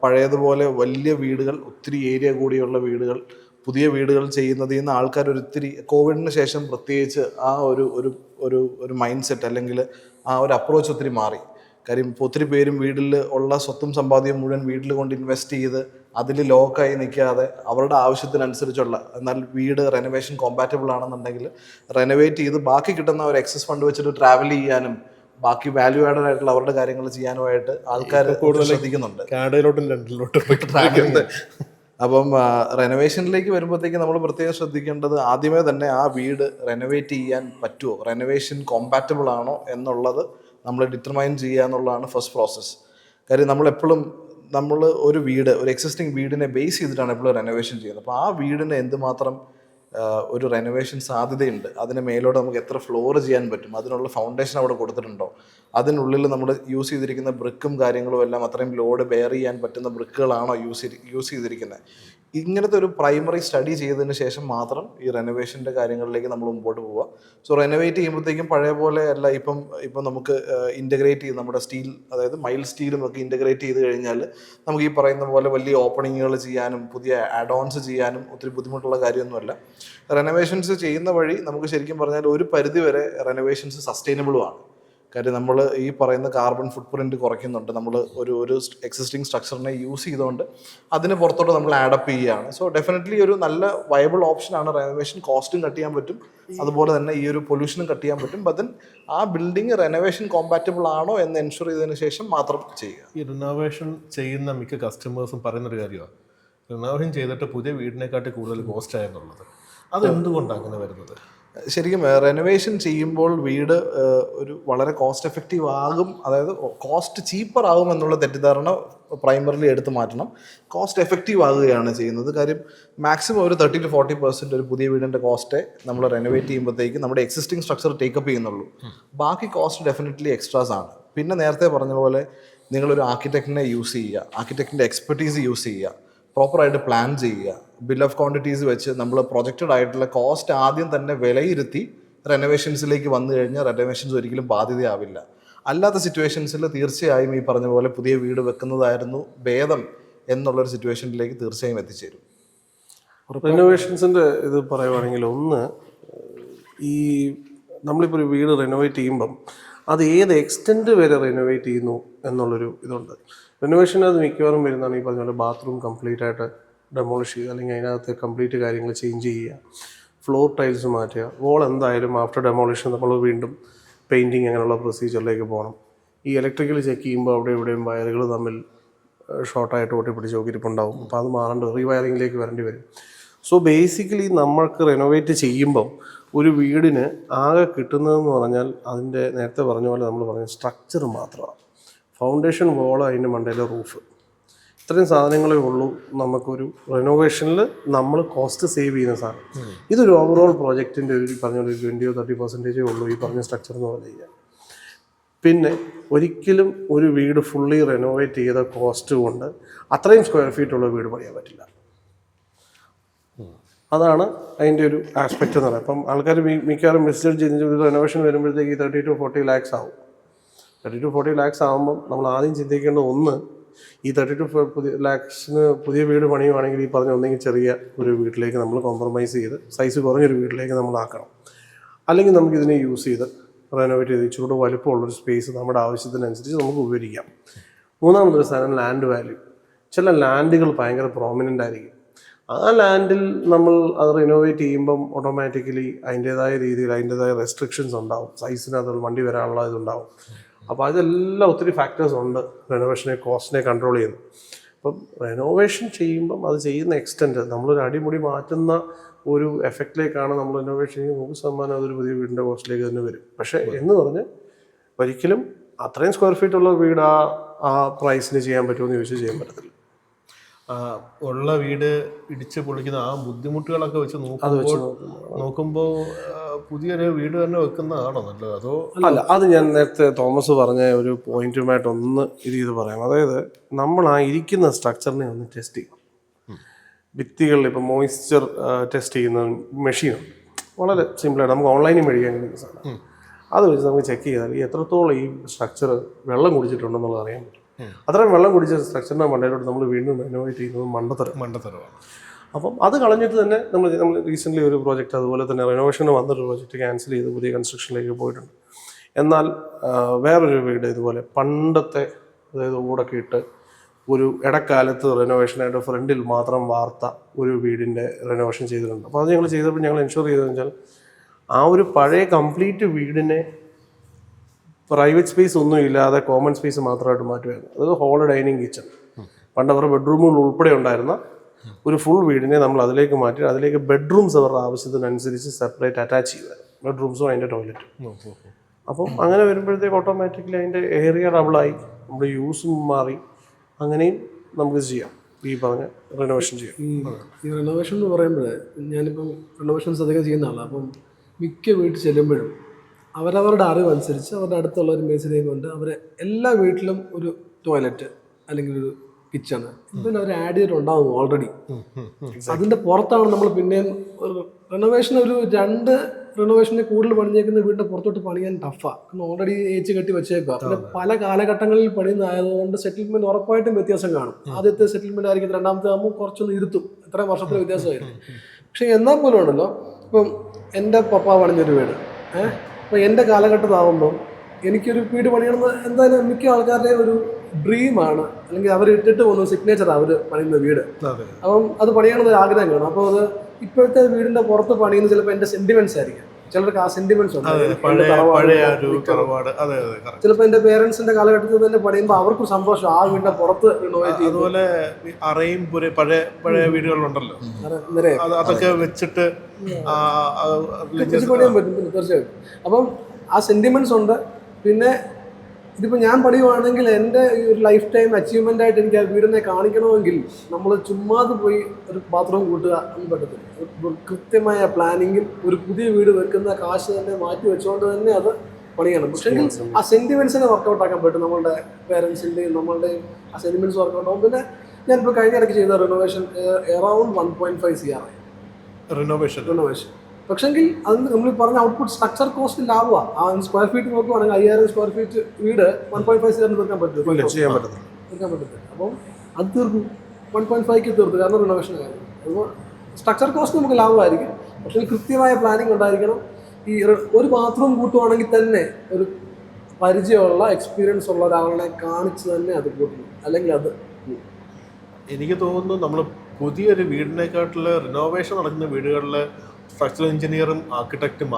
പഴയതുപോലെ വലിയ വീടുകൾ, ഒത്തിരി ഏരിയ കൂടിയുള്ള വീടുകൾ, പുതിയ വീടുകൾ ചെയ്യുന്നതിൽ നിന്ന് ആൾക്കാർ ഒരിത്തിരി കോവിഡിന് ശേഷം പ്രത്യേകിച്ച് ആ ഒരു മൈൻഡ് സെറ്റ് അല്ലെങ്കിൽ ആ ഒരു അപ്രോച്ച് ഒത്തിരി മാറി. കാര്യം ഇപ്പോൾ ഒത്തിരി പേരും വീട്ടിൽ ഉള്ള സ്വത്തും സമ്പാദ്യം മുഴുവൻ വീട്ടിൽ കൊണ്ട് ഇൻവെസ്റ്റ് ചെയ്ത് അതിൽ ലോക്കായി നിൽക്കാതെ അവരുടെ ആവശ്യത്തിനനുസരിച്ചുള്ള, എന്നാൽ വീട് റെനോവേഷൻ കോമ്പാറ്റബിൾ ആണെന്നുണ്ടെങ്കിൽ റെനോവേറ്റ് ചെയ്ത് ബാക്കി കിട്ടുന്ന ഒരു എക്സസ് ഫണ്ട് വെച്ചിട്ട് ട്രാവൽ ചെയ്യാനും ബാക്കി വാല്യൂ ആഡഡ് ആയിട്ടുള്ള അവരുടെ കാര്യങ്ങൾ ചെയ്യാനുമായിട്ട് ആൾക്കാർ കൂടുതൽ ശ്രദ്ധിക്കുന്നുണ്ട്. കാനഡയിലോട്ടും ലണ്ടനിലോട്ടും. അപ്പം റെനോവേഷനിലേക്ക് വരുമ്പോഴത്തേക്ക് നമ്മൾ പ്രത്യേകം ശ്രദ്ധിക്കേണ്ടത് ആദ്യമേ തന്നെ ആ വീട് റെനോവേറ്റ് ചെയ്യാൻ പറ്റുമോ, റെനോവേഷൻ കോമ്പാറ്റബിൾ ആണോ എന്നുള്ളത് നമ്മൾ ഡിറ്റർമൈൻ ചെയ്യുക എന്നുള്ളതാണ് ഫസ്റ്റ് പ്രോസസ്സ്. കാര്യം നമ്മൾ ഒരു എക്സിസ്റ്റിംഗ് വീടിനെ ബേസ് ചെയ്തിട്ടാണ് എപ്പോഴും റെനോവേഷൻ ചെയ്യുന്നത്. അപ്പോൾ ആ വീടിന് എന്തുമാത്രം ഒരു റെനോവേഷൻ സാധ്യതയുണ്ട്, അതിന് മേലോട്ട് നമുക്ക് എത്ര ഫ്ലോർ ചെയ്യാൻ പറ്റും, അതിനുള്ള ഫൗണ്ടേഷൻ അവിടെ കൊടുത്തിട്ടുണ്ടോ, അതിനുള്ളിൽ നമ്മൾ യൂസ് ചെയ്തിരിക്കുന്ന ബ്രിക്കും കാര്യങ്ങളും എല്ലാം അത്രയും ലോഡ് ബെയർ ചെയ്യാൻ പറ്റുന്ന ബ്രിക്കുകളാണോ യൂസ് ചെയ്തിരിക്കുന്നത്. ഇങ്ങനത്തെ ഒരു പ്രൈമറി സ്റ്റഡി ചെയ്തതിന് ശേഷം മാത്രം ഈ റെനോവേഷൻ്റെ കാര്യങ്ങളിലേക്ക് നമ്മൾ മുമ്പോട്ട് പോവുക. സോ റെനോവേറ്റ് ചെയ്യുമ്പോഴത്തേക്കും പഴയ പോലെ അല്ല, ഇപ്പം നമുക്ക് ഇൻ്റഗ്രേറ്റ് ചെയ്ത് നമ്മുടെ സ്റ്റീൽ, അതായത് മൈൽ സ്റ്റീലും ഒക്കെ ഇൻ്റഗ്രേറ്റ് ചെയ്ത് കഴിഞ്ഞാൽ നമുക്ക് ഈ പറയുന്ന പോലെ വലിയ ഓപ്പണിങ്ങുകൾ ചെയ്യാനും പുതിയ ആഡ് ഓൺസ് ചെയ്യാനും ഒത്തിരി ബുദ്ധിമുട്ടുള്ള കാര്യമൊന്നുമല്ല. റെനോവേഷൻസ് ചെയ്യുന്ന വഴി നമുക്ക് ശരിക്കും പറഞ്ഞാൽ ഒരു പരിധിവരെ റെനോവേഷൻസ് സസ്റ്റൈനബിളുമാണ്. കാര്യം നമ്മൾ ഈ പറയുന്ന കാർബൺ ഫുട് പ്രിൻറ്റ് കുറയ്ക്കുന്നുണ്ട്. നമ്മൾ ഒരു എക്സിസ്റ്റിംഗ് സ്ട്രക്ചറിനെ യൂസ് ചെയ്തുകൊണ്ട് അതിന് പുറത്തോട്ട് നമ്മൾ ആഡപ്പ് ചെയ്യുകയാണ്. സോ ഡെഫിനറ്റ്ലി ഒരു നല്ല വയബിൾ ഓപ്ഷനാണ് റെനോവേഷൻ. കോസ്റ്റും കട്ട് ചെയ്യാൻ പറ്റും, അതുപോലെ തന്നെ ഈ ഒരു പൊല്യൂഷനും കട്ട് ചെയ്യാൻ പറ്റും. ബട്ട് ആ ബിൽഡിംഗ് റെനോവേഷൻ കോമ്പാറ്റബിൾ ആണോ എന്ന് എൻഷുർ ചെയ്തതിന് ശേഷം മാത്രം ചെയ്യുക. ഈ റിനോവേഷൻ ചെയ്യുന്ന മിക്ക കസ്റ്റമേഴ്സും പറയുന്നൊരു കാര്യമാണ്, റിനോവേഷൻ ചെയ്തിട്ട് പുതിയ വീടിനെക്കാട്ടി കൂടുതൽ കോസ്റ്റ് ആയെന്നുള്ളത്. അത് എന്തുകൊണ്ടാണ് അങ്ങനെ വരുന്നത്? ശരിക്കും റെനോവേഷൻ ചെയ്യുമ്പോൾ വീട് ഒരു വളരെ കോസ്റ്റ് എഫക്റ്റീവ് ആകും, അതായത് കോസ്റ്റ് ചീപ്പർ ആകും എന്നുള്ള തെറ്റിദ്ധാരണ പ്രൈമറിലി എടുത്ത് മാറ്റണം. കോസ്റ്റ് എഫക്റ്റീവ് ആകുകയാണ് ചെയ്യുന്നത്. കാര്യം മാക്സിമം ഒരു 30 to 40% ഒരു പുതിയ വീടിൻ്റെ കോസ്റ്റേ നമ്മൾ റെനോവേറ്റ് ചെയ്യുമ്പോഴത്തേക്ക് നമ്മുടെ എക്സിസ്റ്റിംഗ് സ്ട്രക്ചർ ടേക്കപ്പ് ചെയ്യുന്നുള്ളൂ. ബാക്കി കോസ്റ്റ് ഡെഫിനറ്റ്ലി എക്സ്ട്രാസ് ആണ്. പിന്നെ നേരത്തെ പറഞ്ഞ പോലെ നിങ്ങളൊരു ആർക്കിടെക്റ്റിനെ യൂസ് ചെയ്യുക, ആർക്കിടെക്റ്റിൻ്റെ എക്സ്പെർട്ടീസ് യൂസ് ചെയ്യുക, പ്രോപ്പറായിട്ട് പ്ലാൻ ചെയ്യുക, ബിൽ ഓഫ് ക്വാണ്ടിറ്റീസ് വെച്ച് നമ്മൾ പ്രൊജക്റ്റഡ് ആയിട്ടുള്ള കോസ്റ്റ് ആദ്യം തന്നെ വിലയിരുത്തി റെനോവേഷൻസിലേക്ക് വന്നു കഴിഞ്ഞാൽ റെനോവേഷൻസ് ഒരിക്കലും ബാധ്യതയാവില്ല. അല്ലാത്ത സിറ്റുവേഷൻസിൽ തീർച്ചയായും ഈ പറഞ്ഞ പോലെ പുതിയ വീട് വെക്കുന്നതായിരുന്നു ഭേദം എന്നുള്ളൊരു സിറ്റുവേഷനിലേക്ക് തീർച്ചയായും എത്തിച്ചേരും. റിനോവേഷൻസിൻ്റെ ഇത് പറയുവാണെങ്കിൽ, ഒന്ന്, ഈ നമ്മളിപ്പോൾ ഒരു വീട് റിനോവേറ്റ് ചെയ്യുമ്പം അത് ഏത് എക്സ്റ്റെൻറ്റ് വരെ റിനോവേറ്റ് ചെയ്യുന്നു എന്നുള്ളൊരു ഇതുണ്ട്. റിനോവേഷനത് മിക്കവാറും വരുന്നതാണ് ഈ പറഞ്ഞ പോലെ ബാത്റൂം കംപ്ലീറ്റ് ആയിട്ട് ഡെമോളിഷ് ചെയ്യുക, അല്ലെങ്കിൽ അതിനകത്ത് കംപ്ലീറ്റ് കാര്യങ്ങൾ ചേഞ്ച് ചെയ്യുക, ഫ്ലോർ ടൈൽസ് മാറ്റുക. വോൾ എന്തായാലും ആഫ്റ്റർ ഡെമോളിഷൻ നമ്മൾ വീണ്ടും പെയിൻറ്റിങ് അങ്ങനെയുള്ള പ്രൊസീജിയറിലേക്ക് പോകണം. ഈ ഇലക്ട്രിക്കൽ ചെക്ക് ചെയ്യുമ്പോൾ അവിടെ ഇവിടെയും വയറുകൾ തമ്മിൽ ഷോർട്ടായിട്ട് ഒട്ടിപ്പിടിച്ച് നോക്കിയിട്ടുണ്ടാവും. അപ്പോൾ അത് മാറേണ്ട റീവയറിങ്ങിലേക്ക് വരേണ്ടി വരും. സോ ബേസിക്കലി നമ്മൾക്ക് റെനോവേറ്റ് ചെയ്യുമ്പം ഒരു വീടിന് ആകെ കിട്ടുന്നതെന്ന് പറഞ്ഞാൽ അതിൻ്റെ നേരത്തെ പറഞ്ഞ പോലെ നമ്മൾ പറഞ്ഞ സ്ട്രക്ചർ മാത്രമാണ്. ഫൗണ്ടേഷൻ, വോള്, അതിൻ്റെ മണ്ടയിലെ റൂഫ്, ഇത്രയും സാധനങ്ങളേ ഉള്ളൂ നമുക്കൊരു റിനോവേഷനിൽ നമ്മൾ കോസ്റ്റ് സേവ് ചെയ്യുന്ന സാധനം. ഇതൊരു ഓവറോൾ പ്രോജക്റ്റിൻ്റെ ഒരു പറഞ്ഞ ഒരു 20 or 30% ഉള്ളൂ ഈ പറഞ്ഞ സ്ട്രക്ചർ എന്ന് പറഞ്ഞു കഴിഞ്ഞാൽ. പിന്നെ ഒരിക്കലും ഒരു വീട് ഫുള്ളി റെനോവേറ്റ് ചെയ്ത കോസ്റ്റ് കൊണ്ട് അത്രയും സ്ക്വയർ ഫീറ്റ് ഉള്ള വീട് പണിയാൻ പറ്റില്ല. അതാണ് അതിൻ്റെ ഒരു ആസ്പെക്റ്റ് എന്ന് പറയുന്നത്. അപ്പം ആൾക്കാർ മിക്കവാറും മിസ്ജഡ്ജ് ചെയ്ത് ഒരു റെനോവേഷൻ വരുമ്പോഴത്തേക്ക് 30 to 40 lakhs ആവും. 30 to 40 lakhs ആകുമ്പം നമ്മൾ ആദ്യം ചിന്തിക്കേണ്ടത്, ഒന്ന്, ഈ 30 to 40 lakhs പുതിയ വീട് പണിയുവാണെങ്കിൽ ഈ പറഞ്ഞ ഒന്നെങ്കിൽ ചെറിയ ഒരു വീട്ടിലേക്ക് നമ്മൾ കോംപ്രമൈസ് ചെയ്ത് സൈസ് കുറഞ്ഞൊരു വീട്ടിലേക്ക് നമ്മൾ ആക്കണം. അല്ലെങ്കിൽ നമുക്കിതിനെ യൂസ് ചെയ്ത് റെനോവേറ്റ് ചെയ്ത് ഇച്ചിരി വലുപ്പമുള്ളൊരു സ്പേസ് നമ്മുടെ ആവശ്യത്തിനനുസരിച്ച് നമുക്ക് ഉപയോഗിക്കാം. മൂന്നാമതൊരു സാധനം ലാൻഡ് വാല്യൂ. ചില ലാൻഡുകൾ ഭയങ്കര പ്രോമിനൻ്റ് ആയിരിക്കും. ആ ലാൻഡിൽ നമ്മൾ അത് റിനോവേറ്റ് ചെയ്യുമ്പം ഓട്ടോമാറ്റിക്കലി അതിൻ്റേതായ രീതിയിൽ അതിൻ്റേതായ റെസ്ട്രിക്ഷൻസ് ഉണ്ടാവും. സൈസിനകത്ത് വണ്ടി വരാനുള്ള ഇതുണ്ടാവും. അപ്പോൾ അതെല്ലാം ഒത്തിരി ഫാക്ടേഴ്സ് ഉണ്ട് റിനോവേഷനെ കോസ്റ്റിനെ കൺട്രോൾ ചെയ്യുന്നത്. അപ്പം റെനോവേഷൻ ചെയ്യുമ്പം അത് ചെയ്യുന്ന എക്സ്റ്റെൻറ്റ് നമ്മളൊരു അടിമുടി മാറ്റുന്ന ഒരു എഫക്റ്റിലേക്കാണ് നമ്മൾ റെനോവേഷൻ ചെയ്യുമ്പോൾ 100% അതൊരു പുതിയ വീടിൻ്റെ കോസ്റ്റിലേക്ക് തന്നെ വരും. പക്ഷേ എന്ന് പറഞ്ഞ് ഒരിക്കലും അത്രയും സ്ക്വയർ ഫീറ്റ് ഉള്ള വീട് ആ പ്രൈസിന് ചെയ്യാൻ പറ്റുമെന്ന് ചോദിച്ചാൽ ചെയ്യാൻ പറ്റത്തില്ല. ഉള്ള വീട് ഇടിച്ച് പൊളിക്കുന്ന ആ ബുദ്ധിമുട്ടുകളൊക്കെ വെച്ച് നോക്കുമ്പോൾ പുതിയൊരു വീട് തന്നെ വെക്കുന്നതാണോ നല്ലത്? അതോ അല്ല, അത് ഞാൻ നേരത്തെ തോമസ് പറഞ്ഞ ഒരു പോയിന്റുമായിട്ട് ഒന്ന് ഇത് ചെയ്ത് പറയാം. അതായത് നമ്മൾ ആ ഇരിക്കുന്ന സ്ട്രക്ചറിനെ ഒന്ന് ടെസ്റ്റ് ചെയ്യും. ഭിത്തികളിൽ ഇപ്പോൾ മോയ്സ്ചർ ടെസ്റ്റ് ചെയ്യുന്ന മെഷീനുണ്ട്, വളരെ സിമ്പിളായിട്ട് നമുക്ക് ഓൺലൈനിൽ മേടിക്കാൻ കഴിയുന്ന സാധനം. അത് വെച്ച് നമുക്ക് ചെക്ക് ചെയ്താൽ എത്രത്തോളം ഈ സ്ട്രക്ചർ വെള്ളം കുടിച്ചിട്ടുണ്ടെന്നുള്ളത് അറിയാൻ പറ്റും. അത്രയും വെള്ളം കുടിച്ച സ്ട്രക്ചറിൻ്റെ മണ്ടയിലോട്ട് നമ്മൾ വീണ്ടും റിനോവേറ്റ് ചെയ്യുന്നത് മണ്ടത്തരമാണ്. അപ്പം അത് കളഞ്ഞിട്ട് തന്നെ നമ്മൾ റീസെൻ്റ്ലി ഒരു പ്രോജക്റ്റ് അതുപോലെ തന്നെ റിനോവേഷന് വന്നൊരു പ്രോജക്റ്റ് ക്യാൻസൽ ചെയ്ത് പുതിയ കൺസ്ട്രക്ഷനിലേക്ക് പോയിട്ടുണ്ട്. എന്നാൽ വേറൊരു വീട് ഇതുപോലെ പണ്ടത്തെ, അതായത് ഓടൊക്കെ ഇട്ട് ഒരു ഇടക്കാലത്ത് റിനോവേഷനായിട്ട് ഫ്രണ്ടിൽ മാത്രം വാർത്ത ഒരു വീടിൻ്റെ റിനോവേഷൻ ചെയ്തിട്ടുണ്ട്. അപ്പോൾ അത് ഞങ്ങൾ ചെയ്തപ്പോൾ ഞങ്ങൾ എൻഷുർ ചെയ്തതെന്ന് വെച്ചാൽ ആ ഒരു പഴയ കംപ്ലീറ്റ് വീടിനെ പ്രൈവറ്റ് സ്പേസ് ഒന്നും ഇല്ലാതെ കോമൺ സ്പേസ് മാത്രമായിട്ട് മാറ്റുമായിരുന്നു. അത് ഹോൾ ഡൈനിങ് കിച്ചൺ, പണ്ട് അവരുടെ ബെഡ്റൂമുകൾ ഉൾപ്പെടെ ഉണ്ടായിരുന്ന ഒരു ഫുൾ വീടിനെ നമ്മൾ അതിലേക്ക് മാറ്റി അതിലേക്ക് ബെഡ്റൂംസ് അവരുടെ ആവശ്യത്തിനനുസരിച്ച് സെപ്പറേറ്റ് അറ്റാച്ച് ചെയ്യുമായിരുന്നു, ബെഡ്റൂംസും അതിൻ്റെ ടോയ്ലറ്റും. അപ്പം അങ്ങനെ വരുമ്പോഴത്തേക്ക് ഓട്ടോമാറ്റിക്കലി അതിൻ്റെ ഏരിയ ഡബിളായി, നമ്മുടെ യൂസും മാറി. അങ്ങനെയും നമുക്ക് ചെയ്യാം, ഈ പറഞ്ഞ റിനോവേഷൻ ചെയ്യാം. ഈ റിനോവേഷൻ എന്ന് പറയുമ്പോൾ ഞാനിപ്പം റിനോവേഷൻസ് അധികം ചെയ്യുന്ന ആളാണ്. അപ്പം മിക്ക വീട്ടിൽ ചെല്ലുമ്പോഴും അവരവരുടെ അറിവനുസരിച്ച് അവരുടെ അടുത്തുള്ള ഒരു മേശിനെയും കൊണ്ട് അവരെ എല്ലാ വീട്ടിലും ഒരു ടോയ്ലറ്റ് അല്ലെങ്കിൽ ഒരു കിച്ചണ് ഇപ്പം അവർ ആഡ് ചെയ്തിട്ടുണ്ടാവും ഓൾറെഡി. അതിൻ്റെ പുറത്താണ് നമ്മൾ പിന്നെയും റിനോവേഷൻ ഒരു 2 റിനോവേഷന് കൂടുതൽ പണിഞ്ഞേക്കുന്ന വീടിൻ്റെ പുറത്തോട്ട് പണിയാൻ ടഫാണ്. ഓൾറെഡി ഏച്ച് കെട്ടി വെച്ചേക്കുക. പിന്നെ പല കാലഘട്ടങ്ങളിൽ പണിയുന്നതായതുകൊണ്ട് സെറ്റിൽമെൻറ്റ് ഉറപ്പായിട്ടും വ്യത്യാസം കാണും. ആദ്യത്തെ സെറ്റിൽമെൻറ്റ് ആയിരിക്കും, രണ്ടാമത്തെ ആകുമ്പോൾ കുറച്ചൊന്ന് ഇരുത്തും, ഇത്രയും വർഷത്തിൽ വ്യത്യാസമായിരിക്കും. പക്ഷേ എന്നാൽ പോലും ഉണ്ടല്ലോ, ഇപ്പം എൻ്റെ പപ്പ പണിഞ്ഞൊരു വീട്, അപ്പോൾ എൻ്റെ കാലഘട്ടത്താകുമ്പം എനിക്കൊരു വീട് പണിയണമെന്ന് എന്തായാലും മിക്ക ആൾക്കാരുടെയും ഒരു ഡ്രീമാണ്, അല്ലെങ്കിൽ അവർ ഇട്ടിട്ട് പോകുന്ന സിഗ്നേച്ചറാണ് അവർ പണിയുന്ന വീട്. അപ്പം അത് പണിയണമെന്നൊരു ആഗ്രഹം കാണും. അപ്പോൾ അത് ഇപ്പോഴത്തെ വീടിൻ്റെ പുറത്ത് പണിയുന്നത് ചിലപ്പോൾ എൻ്റെ സെൻറ്റിമെൻറ്റ്സ് ആയിരിക്കും. ചിലർക്ക് ആ സെൻറ്റിമെൻറ്റ്സ് ഉണ്ട്. ചിലപ്പോൾ എൻ്റെ പേരൻസിൻ്റെ കാലഘട്ടത്തിൽ തന്നെ പണിയുമ്പോൾ അവർക്ക് സന്തോഷം ആ വീടിൻ്റെ പുറത്ത് റിനോവേറ്റ്. അതുപോലെ അറയും പഴയ വീടുകളുണ്ടല്ലോ, അതൊക്കെ വെച്ചിട്ട് പണിയാൻ പറ്റും തീർച്ചയായിട്ടും. അപ്പം ആ സെൻറ്റിമെൻറ്റ്സ് ഉണ്ട്. പിന്നെ ഇതിപ്പോൾ ഞാൻ പണിയുവാണെങ്കിൽ എൻ്റെ ഒരു ലൈഫ് ടൈം അച്ചീവ്മെൻ്റ് ആയിട്ട് എനിക്ക് ആ വീടിനെ കാണിക്കണമെങ്കിൽ നമ്മൾ ചുമ്മാതെ പോയി ഒരു ബാത്റൂം കൂട്ടുക ഒന്നും പറ്റത്തില്ല. കൃത്യമായ പ്ലാനിങ്ങിൽ ഒരു പുതിയ വീട് വെക്കുന്ന കാശ് തന്നെ മാറ്റി വെച്ചുകൊണ്ട് തന്നെ അത് പണിയണം. പക്ഷേ ആ സെൻറ്റിമെൻറ്റ്സിനെ വർക്കൗട്ട് ആക്കാൻ പറ്റും. നമ്മളുടെ പേരൻസിൻ്റെയും നമ്മളുടെയും ആ സെൻറ്റിമെൻറ്റ്സ് വർക്കൗട്ട് ആകും. പിന്നെ ഞാനിപ്പോൾ കഴിഞ്ഞ ഇടയ്ക്ക് ചെയ്ത റിനോവേഷൻ അറൗണ്ട് 1.5 CR റിനോവേഷൻ. പക്ഷെങ്കിൽ അത് നമ്മൾ പറഞ്ഞ ഔട്ട്പുട്ട് സ്ട്രക്ചർ കോസ്റ്റ് ലാഭമാണ്. ആ സ്ക്വയർ ഫീറ്റ് നോക്കുവാണെങ്കിൽ 5000 സ്ക്വയർ ഫീറ്റ് വീട് 1.5 CR തീർക്കാൻ പറ്റും, ചെയ്യാൻ പറ്റത്തില്ല. അപ്പം അത് തീർന്നു, 1.5 തീർത്തു, കാരണം റിനോവേഷൻ കാര്യം. അപ്പോൾ സ്ട്രക്ചർ കോസ്റ്റ് നമുക്ക് ലാഭമായിരിക്കും. പക്ഷേ കൃത്യമായ പ്ലാനിങ് ഉണ്ടായിരിക്കണം. ഈ ഒരു ബാത്റൂം കൂട്ടുവാണെങ്കിൽ തന്നെ ഒരു പരിചയമുള്ള എക്സ്പീരിയൻസ് ഉള്ള ഒരാളെ കാണിച്ച് തന്നെ അത് കൂട്ടണം, അല്ലെങ്കിൽ അത് എനിക്ക് തോന്നുന്നു നമ്മൾ പുതിയൊരു വീടിനെക്കാട്ടുള്ള റിനോവേഷൻ നടക്കുന്ന വീടുകളിൽ സ്ട്രക്ചറൽ എഞ്ചിനീയറും ആർക്കിടെക്റ്റും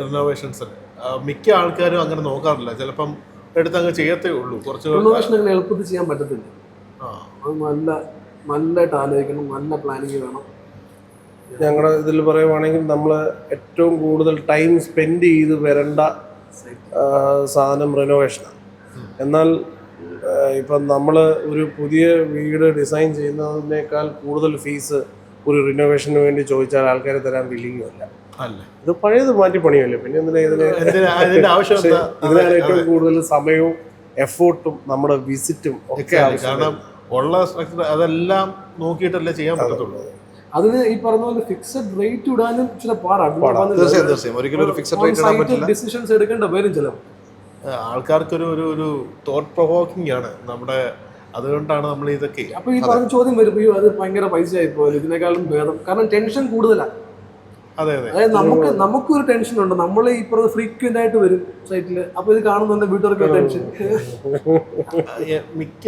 റിനോവേഷൻസിന് മിക്ക ആൾക്കാരും അങ്ങനെ നോക്കാറില്ല. ചിലപ്പം എടുത്തങ്ങ് ചെയ്യത്തേ ഉള്ളൂ. കുറച്ച് റിനോവേഷൻ അങ്ങനെ എളുപ്പത്തിൽ ചെയ്യാൻ പറ്റത്തില്ല. അത് നല്ലതായിട്ട് ആലോചിക്കണം, നല്ല പ്ലാനിങ് വേണം. ഞങ്ങളുടെ ഇതിൽ പറയുവാണെങ്കിൽ നമ്മൾ ഏറ്റവും കൂടുതൽ ടൈം സ്പെൻഡ് ചെയ്ത് വരേണ്ട സാധനം റിനോവേഷനാണ്. എന്നാൽ ഇപ്പം നമ്മൾ ഒരു പുതിയ വീട് ഡിസൈൻ ചെയ്യുന്നതിനേക്കാൾ കൂടുതൽ ഫീസ് ഒരു റിനോവേഷന് വേണ്ടി ചോദിച്ചാൽ ആൾക്കാരെ തരാൻ വില്ലിങ്ങല്ല. ഇത് പഴയത് മാറ്റി പണിയല്ലേ, പിന്നെ ഇതിനാണ് ഏറ്റവും കൂടുതൽ സമയവും എഫോർട്ടും നമ്മുടെ വിസിറ്റും ഒക്കെ. കാരണം ഉള്ള സ്ട്രക്ചർ അതെല്ലാം നോക്കിയിട്ടല്ലേ ചെയ്യാൻ പറ്റത്തുള്ളൂ. അതിന് ഈ പറഞ്ഞ പോലെ ഫിക്സഡ് റേറ്റ് ഇടാനും ചില പാടാണ്. ഡിസിഷൻസ് എടുക്കേണ്ട വരും ചില ആൾക്കാർക്കൊരു ഒരു തോട്ട് പ്രൊവോക്കിംഗ് ആണ് നമ്മുടെ. അതുകൊണ്ടാണ് നമ്മൾ ഇതൊക്കെ. അപ്പൊ ഈ പറഞ്ഞ ചോദ്യം വരും, അത് ഭയങ്കര പൈസ ആയിപ്പോലും ഇതിനേക്കാളും ഭേദം. കാരണം ടെൻഷൻ കൂടുതലാണ്. അതായത് നമുക്കൊരു ടെൻഷൻ ഉണ്ട്. നമ്മൾ ഈ പറഞ്ഞ ഫ്രീക്വന്റ് ആയിട്ട് വരും സൈറ്റില്. അപ്പൊ ഇത് കാണുന്നുണ്ട് വീട്ടുകാർക്ക് ടെൻഷൻ. മിക്ക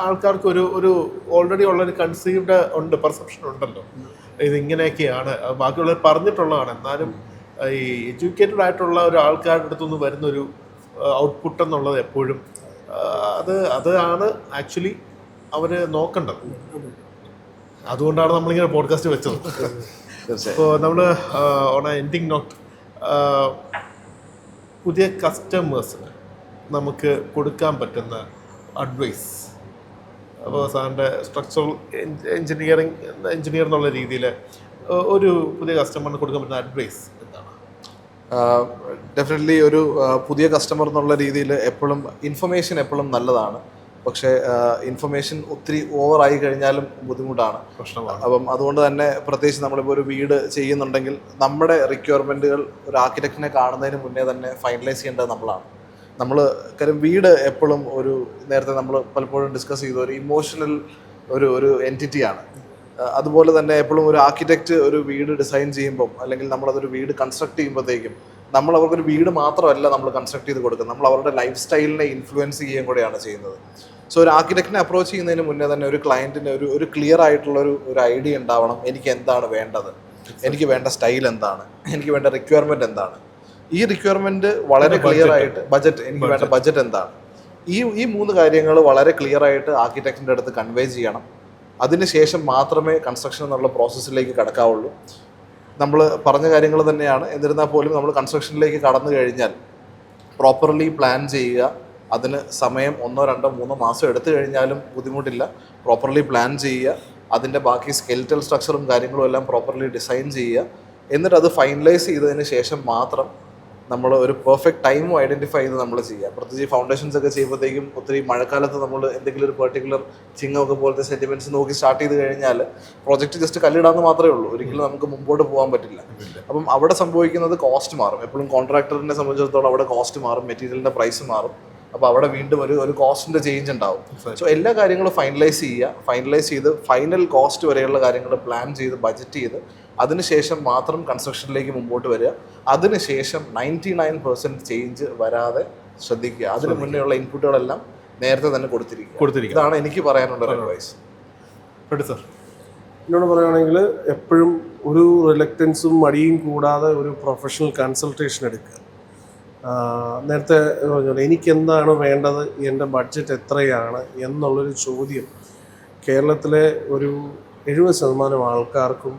ആൾക്കാർക്ക് ഒരു ഓൾറെഡി ഉള്ളൊരു കൺസീവ്ഡ് ഉണ്ട്, പെർസെപ്ഷൻ ഉണ്ടല്ലോ, ഇത് ഇങ്ങനെയൊക്കെയാണ് ബാക്കിയുള്ളവർ പറഞ്ഞിട്ടുള്ളതാണ്. എന്നാലും ഈ എഡ്യൂക്കേറ്റഡ് ആയിട്ടുള്ള ഒരു ആൾക്കാരുടെ അടുത്തുനിന്ന് വരുന്നൊരു ഔട്ട്പുട്ട് എന്നുള്ളത് എപ്പോഴും അതാണ് ആക്ച്വലി അവർ നോക്കേണ്ടത്. അതുകൊണ്ടാണ് നമ്മളിങ്ങനെ പോഡ്കാസ്റ്റ് വെച്ചത്. ഇപ്പോൾ നമ്മൾ ഓൺ എ എൻഡിങ് നോട്ട്, പുതിയ കസ്റ്റമേഴ്സിന് നമുക്ക് കൊടുക്കാൻ പറ്റുന്ന അഡ്വൈസ്, അപ്പോൾ സാറിൻ്റെ സ്ട്രക്ചറൽ എഞ്ചിനീയർ എന്നുള്ള രീതിയിൽ ഒരു പുതിയ കസ്റ്റമറിന് കൊടുക്കാൻ പറ്റുന്ന അഡ്വൈസ് എന്താണ്? ഡെഫിനറ്റ്ലി ഒരു പുതിയ കസ്റ്റമർ എന്നുള്ള രീതിയിൽ എപ്പോഴും ഇൻഫർമേഷൻ എപ്പോഴും നല്ലതാണ്. പക്ഷേ ഇൻഫർമേഷൻ ഒത്തിരി ഓവറായി കഴിഞ്ഞാലും ബുദ്ധിമുട്ടാണ്, പ്രശ്നമാണ്. അപ്പം അതുകൊണ്ട് തന്നെ പ്രത്യേകിച്ച് നമ്മളിപ്പോൾ ഒരു വീട് ചെയ്യുന്നുണ്ടെങ്കിൽ നമ്മുടെ റിക്വയർമെൻറ്റുകൾ ഒരു ആർക്കിടെക്റ്റിനെ കാണുന്നതിന് മുന്നേ തന്നെ ഫൈനലൈസ് ചെയ്യേണ്ടത് നമ്മളാണ്. കാര്യം വീട് എപ്പോഴും ഒരു നേരത്തെ നമ്മൾ പലപ്പോഴും ഡിസ്കസ് ചെയ്ത ഒരു ഇമോഷണൽ ഒരു എൻറ്റിറ്റിയാണ്. അതുപോലെ തന്നെ എപ്പോഴും ഒരു ആർക്കിടെക്റ്റ് ഒരു വീട് ഡിസൈൻ ചെയ്യുമ്പം അല്ലെങ്കിൽ നമ്മളതൊരു വീട് കൺസ്ട്രക്ട് ചെയ്യുമ്പോഴത്തേക്കും നമ്മൾ അവർക്കൊരു വീട് മാത്രമല്ല നമ്മൾ കൺസ്ട്രക്ട് ചെയ്ത് കൊടുക്കുന്നത്, നമ്മൾ അവരുടെ ലൈഫ് സ്റ്റൈലിനെ ഇൻഫ്ലുവൻസ് ചെയ്യുകയും കൂടെയാണ് ചെയ്യുന്നത്. സോ ഒരു ആർക്കിടെക്റ്റിനെ അപ്രോച്ച് ചെയ്യുന്നതിന് മുന്നേ തന്നെ ഒരു ക്ലയൻറ്റിന് ഒരു ക്ലിയർ ആയിട്ടുള്ള ഒരു ഐഡിയ ഉണ്ടാവണം. എനിക്ക് എന്താണ് വേണ്ടത്, എനിക്ക് വേണ്ട സ്റ്റൈൽ എന്താണ്, എനിക്ക് വേണ്ട റിക്വയർമെൻറ്റ് എന്താണ്. ഈ റിക്വയർമെൻറ്റ് വളരെ ക്ലിയർ ആയിട്ട് ബജറ്റ്, എനിക്ക് വേണ്ട ബജറ്റ് എന്താണ്, ഈ 3 കാര്യങ്ങൾ വളരെ ക്ലിയർ ആയിട്ട് ആർക്കിടെക്റ്റിൻ്റെ അടുത്ത് കൺവേ ചെയ്യണം. അതിനുശേഷം മാത്രമേ കൺസ്ട്രക്ഷൻ എന്നുള്ള പ്രോസസ്സിലേക്ക് കടക്കാവുള്ളൂ. നമ്മൾ പറഞ്ഞ കാര്യങ്ങൾ തന്നെയാണ്. എന്നിരുന്നാൽ പോലും നമ്മൾ കൺസ്ട്രക്ഷനിലേക്ക് കടന്നു കഴിഞ്ഞാൽ പ്രോപ്പർലി പ്ലാൻ ചെയ്യുക. അതിന് സമയം 1, 2, 3 മാസം എടുത്തു കഴിഞ്ഞാലും ബുദ്ധിമുട്ടില്ല. പ്രോപ്പർലി പ്ലാൻ ചെയ്യുക, അതിൻ്റെ ബാക്കി സ്കെൽറ്റൽ സ്ട്രക്ചറും കാര്യങ്ങളും എല്ലാം പ്രോപ്പർലി ഡിസൈൻ ചെയ്യുക. എന്നിട്ട് അത് ഫൈനലൈസ് ചെയ്തതിന് ശേഷം മാത്രം നമ്മൾ ഒരു പെർഫെക്റ്റ് ടൈമും ഐഡൻറ്റിഫൈ ചെയ്ത് നമ്മൾ ചെയ്യുക. പ്രത്യേകിച്ച് ഫൗണ്ടേഷൻസ് ഒക്കെ ചെയ്യുമ്പോഴത്തേക്കും ഒത്തിരി മഴക്കാലത്ത് നമ്മൾ എന്തെങ്കിലും ഒരു പെർട്ടിക്കുലർ ചിങ്ങമൊക്കെ പോലത്തെ സെൻറ്റിമെൻറ്റ്സ് നോക്കി സ്റ്റാർട്ട് ചെയ്ത് കഴിഞ്ഞാൽ പ്രോജക്റ്റ് ജസ്റ്റ് കല്ലിടാന്ന് മാത്രമേ ഉള്ളൂ, ഒരിക്കലും നമുക്ക് മുമ്പോട്ട് പോകാൻ പറ്റില്ല. അപ്പം അവിടെ സംഭവിക്കുന്നത് കോസ്റ്റ് മാറും. എപ്പോഴും കോൺട്രാക്ടറിനെ സംബന്ധിച്ചിടത്തോളം അവിടെ കോസ്റ്റ് മാറും, മെറ്റീരിയലിൻ്റെ പ്രൈസ് മാറും. അപ്പോൾ അവിടെ വീണ്ടും ഒരു കോസ്റ്റിൻ്റെ ചേഞ്ച് ഉണ്ടാവും. സോ എല്ലാ കാര്യങ്ങളും ഫൈനലൈസ് ചെയ്ത് ഫൈനൽ കോസ്റ്റ് വരെയുള്ള കാര്യങ്ങൾ പ്ലാൻ ചെയ്ത് ബജറ്റ് ചെയ്ത് അതിനുശേഷം മാത്രം കൺസ്ട്രക്ഷനിലേക്ക് മുമ്പോട്ട് വരിക. അതിനുശേഷം 99% ചേഞ്ച് വരാതെ ശ്രദ്ധിക്കുക. അതിന് മുന്നേ ഉള്ള ഇൻപുട്ടുകളെല്ലാം നേരത്തെ തന്നെ കൊടുത്തിരിക്കുക. ഇതാണ് എനിക്ക് പറയാനുള്ള ഒരു അഡ്വൈസ്. സർ, എന്നോട് പറയുകയാണെങ്കിൽ എപ്പോഴും ഒരു റിലക്റ്റൻസും മടിയും കൂടാതെ ഒരു പ്രൊഫഷണൽ കൺസൾട്ടേഷൻ എടുക്കുക. നേരത്തെ പറഞ്ഞല്ലോ, എനിക്കെന്താണ് വേണ്ടത്, എൻ്റെ ബഡ്ജറ്റ് എത്രയാണ് എന്നുള്ളൊരു ചോദ്യം കേരളത്തിലെ ഒരു 70% ആൾക്കാർക്കും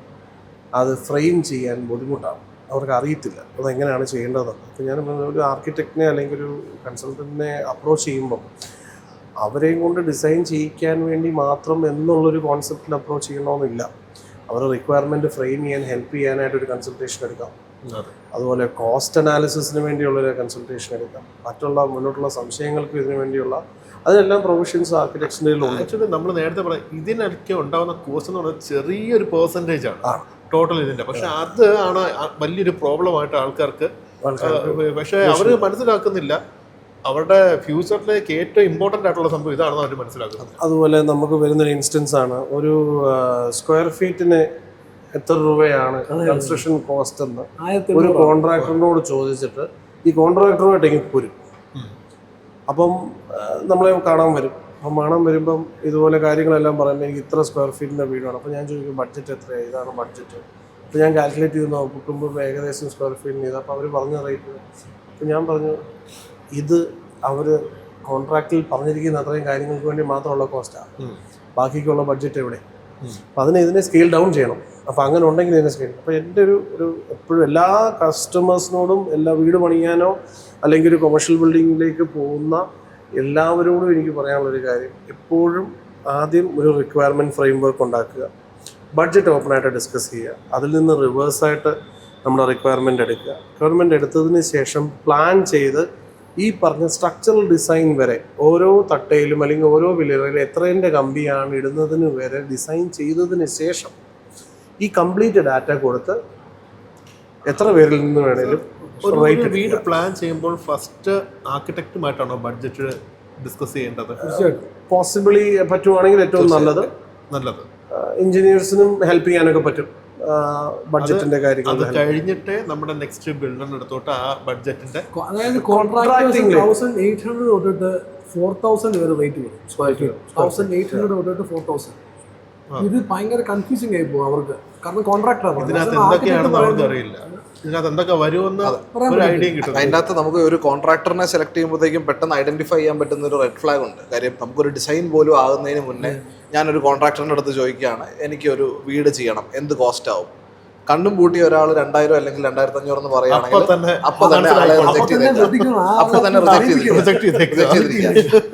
അത് ഫ്രെയിം ചെയ്യാൻ ബുദ്ധിമുട്ടാണ്. അവർക്ക് അറിയത്തില്ല അതെങ്ങനെയാണ് ചെയ്യേണ്ടതെന്ന്. അപ്പോൾ ഞാൻ ഒരു ആർക്കിടെക്റ്റിനെ അല്ലെങ്കിൽ ഒരു കൺസൾട്ടൻറ്റിനെ അപ്രോച്ച് ചെയ്യുമ്പം അവരെയും കൊണ്ട് ഡിസൈൻ ചെയ്യിക്കാൻ വേണ്ടി മാത്രം എന്നുള്ളൊരു കോൺസെപ്റ്റിൽ അപ്രോച്ച് ചെയ്യണമെന്നില്ല. അവരുടെ റിക്വയർമെൻറ്റ് ഫ്രെയിം ചെയ്യാൻ ഹെൽപ്പ് ചെയ്യാനായിട്ടൊരു കൺസൾട്ടേഷൻ എടുക്കാം. അതുപോലെ കോസ്റ്റ് അനാലിസിസിന് വേണ്ടിയുള്ളൊരു കൺസൾട്ടേഷൻ എടുക്കാം. മറ്റുള്ള മുന്നോട്ടുള്ള സംശയങ്ങൾക്ക് ഇതിനു വേണ്ടിയുള്ള അതിനെല്ലാം പ്രൊവിഷൻസ് ആർക്കിടെക്ചറിൻ്റെ ഉണ്ട്. ആക്ച്വലി നമ്മൾ നേരത്തെ പറയാം, ഇതിനൊക്കെ ഉണ്ടാകുന്ന കോസ്റ്റ് എന്ന് പറയുന്നത് ചെറിയൊരു പെർസെൻറ്റേജ് ആണ് ടോട്ടൽ ഇതിൻ്റെ. പക്ഷെ അത് ആണ് വലിയൊരു പ്രോബ്ലം ആയിട്ട് ആൾക്കാർക്ക്. പക്ഷെ അവർ മനസ്സിലാക്കുന്നില്ല അവരുടെ ഫ്യൂച്ചറിലേക്ക് ഏറ്റവും ഇമ്പോർട്ടൻ്റ് ആയിട്ടുള്ള സംഭവം ഇതാണെന്ന് അവർ മനസ്സിലാക്കുന്നത്. അതുപോലെ നമുക്ക് വരുന്നൊരു ഇൻസ്റ്റൻസ് ആണ്, ഒരു സ്ക്വയർ ഫീറ്റിന് എത്ര രൂപയാണ് കൺസ്ട്രക്ഷൻ കോസ്റ്റ് എന്ന് ഒരു കോൺട്രാക്ടറിനോട് ചോദിച്ചിട്ട് ഈ കോൺട്രാക്ടറുമായിട്ട് എനിക്ക് പോരും. അപ്പം നമ്മളെ കാണാൻ വരും. അപ്പം കാണാൻ വരുമ്പം ഇതുപോലെ കാര്യങ്ങളെല്ലാം പറയുമ്പോൾ എനിക്ക് ഇത്ര സ്ക്വയർ ഫീറ്റിൻ്റെ വീടാണ്. അപ്പോൾ ഞാൻ ചോദിക്കും ബഡ്ജറ്റ് എത്രയാണ്, ഇതാണ് ബഡ്ജറ്റ്. അപ്പോൾ ഞാൻ കാൽക്കുലേറ്റ് ചെയ്ത് നോക്കുമ്പോൾ ഏകദേശം സ്ക്വയർ ഫീറ്റിന് ഇത്. അപ്പോൾ അവർ പറഞ്ഞ റേറ്റ്. അപ്പോൾ ഞാൻ പറഞ്ഞു, ഇത് അവർ കോൺട്രാക്റ്റിൽ പറഞ്ഞിരിക്കുന്ന അത്രയും കാര്യങ്ങൾക്ക് വേണ്ടി മാത്രമുള്ള കോസ്റ്റാണ്. ബാക്കിക്കുള്ള ബഡ്ജറ്റ് എവിടെ? അപ്പോൾ ഇതിനെ സ്കെയിൽ ഡൗൺ ചെയ്യണം. അപ്പോൾ അങ്ങനെ ഉണ്ടെങ്കിൽ ഇതിനെ സ്കെയിൽ. അപ്പോൾ എൻ്റെ ഒരു എപ്പോഴും എല്ലാ കസ്റ്റമേഴ്സിനോടും, എല്ലാ വീട് പണിയാനോ അല്ലെങ്കിൽ ഒരു കൊമേഴ്ഷ്യൽ ബിൽഡിങ്ങിലേക്ക് പോകുന്ന എല്ലാവരോടും എനിക്ക് പറയാനുള്ളൊരു കാര്യം, എപ്പോഴും ആദ്യം ഒരു റിക്വയർമെൻറ്റ് ഫ്രെയിം വർക്ക് ഉണ്ടാക്കുക, ബഡ്ജറ്റ് ഓപ്പണായിട്ട് ഡിസ്കസ് ചെയ്യുക, അതിൽ നിന്ന് റിവേഴ്സായിട്ട് നമ്മുടെ റിക്വയർമെൻറ്റ് എടുക്കുക. റിക്വയർമെൻറ്റ് എടുത്തതിന് ശേഷം പ്ലാൻ ചെയ്ത് ഈ പറഞ്ഞ സ്ട്രക്ചറൽ ഡിസൈൻ വരെ ഓരോ തട്ടയിലും അല്ലെങ്കിൽ ഓരോ പില്ലറിലും എത്രേൻ്റെ കമ്പിയാണ് ഇടുന്നതിന് വരെ ഡിസൈൻ ചെയ്തതിന് ശേഷം ഈ കംപ്ലീറ്റ് ഡാറ്റ കൊടുത്ത് എത്ര പേരിൽ നിന്ന് വേണേലും ഒരു വീട് പ്ലാൻ ചെയ്യുമ്പോൾ ഫസ്റ്റ് ആർക്കിടെക്റ്റുമായിട്ടാണോ ബഡ്ജറ്റ് ഡിസ്കസ് ചെയ്യേണ്ടത്? പോസിബിളി പറ്റുവാണെങ്കിൽ ഏറ്റവും നല്ലത്. എഞ്ചിനീയേഴ്സിനും ഹെൽപ്പ് ചെയ്യാനൊക്കെ പറ്റും ബഡ്ജറ്റിന്റെ കാര്യങ്ങൾ. അത് കഴിഞ്ഞിട്ട് നമ്മുടെ നെക്സ്റ്റ് ബിൽഡറിന്റെ അടുത്തോട്ട് ആ ബഡ്ജറ്റിന്റെ, അതായത് കോൺട്രാക്ടിങ് 1800 തൊട്ടിട്ട് 4000 വരെ റേറ്റ് വരും. സ്ക്വയർ ഫീറ്റ് 1800 തൊട്ടിട്ട് 4000. ഇത് ഭയങ്കര കൺഫ്യൂസിങ് ആയി പോകും അവർക്ക്. കാരണം കോൺട്രാക്ടറാണ്. ഇതിനകത്ത് എന്തൊക്കെയാണെന്ന് അവർക്ക് അറിയില്ല, ഇതിനകത്ത് എന്തൊക്കെ വരുമെന്ന് ഒരു ഐഡിയയും കിട്ടും. അതിൻ്റെ അകത്ത് നമുക്ക് ഒരു കോൺട്രാക്ടറിനെ സെലക്ട് ചെയ്യുമ്പോഴത്തേക്കും പെട്ടെന്ന് ഐഡന്റിഫൈ ചെയ്യാൻ പറ്റുന്ന ഒരു റെഡ് ഫ്ലാഗ് ഉണ്ട്. കാര്യം നമുക്കൊരു ഡിസൈൻ പോലും ആകുന്നതിന് മുന്നേ ഞാനൊരു കോൺട്രാക്ടറിൻ്റെ അടുത്ത് ചോദിക്കുകയാണ്, എനിക്കൊരു വീട് ചെയ്യണം, എന്ത് കോസ്റ്റ് ആവും? കണ്ണും പൂട്ടി ഒരാൾ 2000 അല്ലെങ്കിൽ 2500 എന്ന് പറയുകയാണെങ്കിൽ അപ്പൊ തന്നെ ആളെ റിജക്ട് ചെയ്തേക്കാം. അപ്പൊ തന്നെ റിജക്ട് ചെയ്തിരിക്കുക.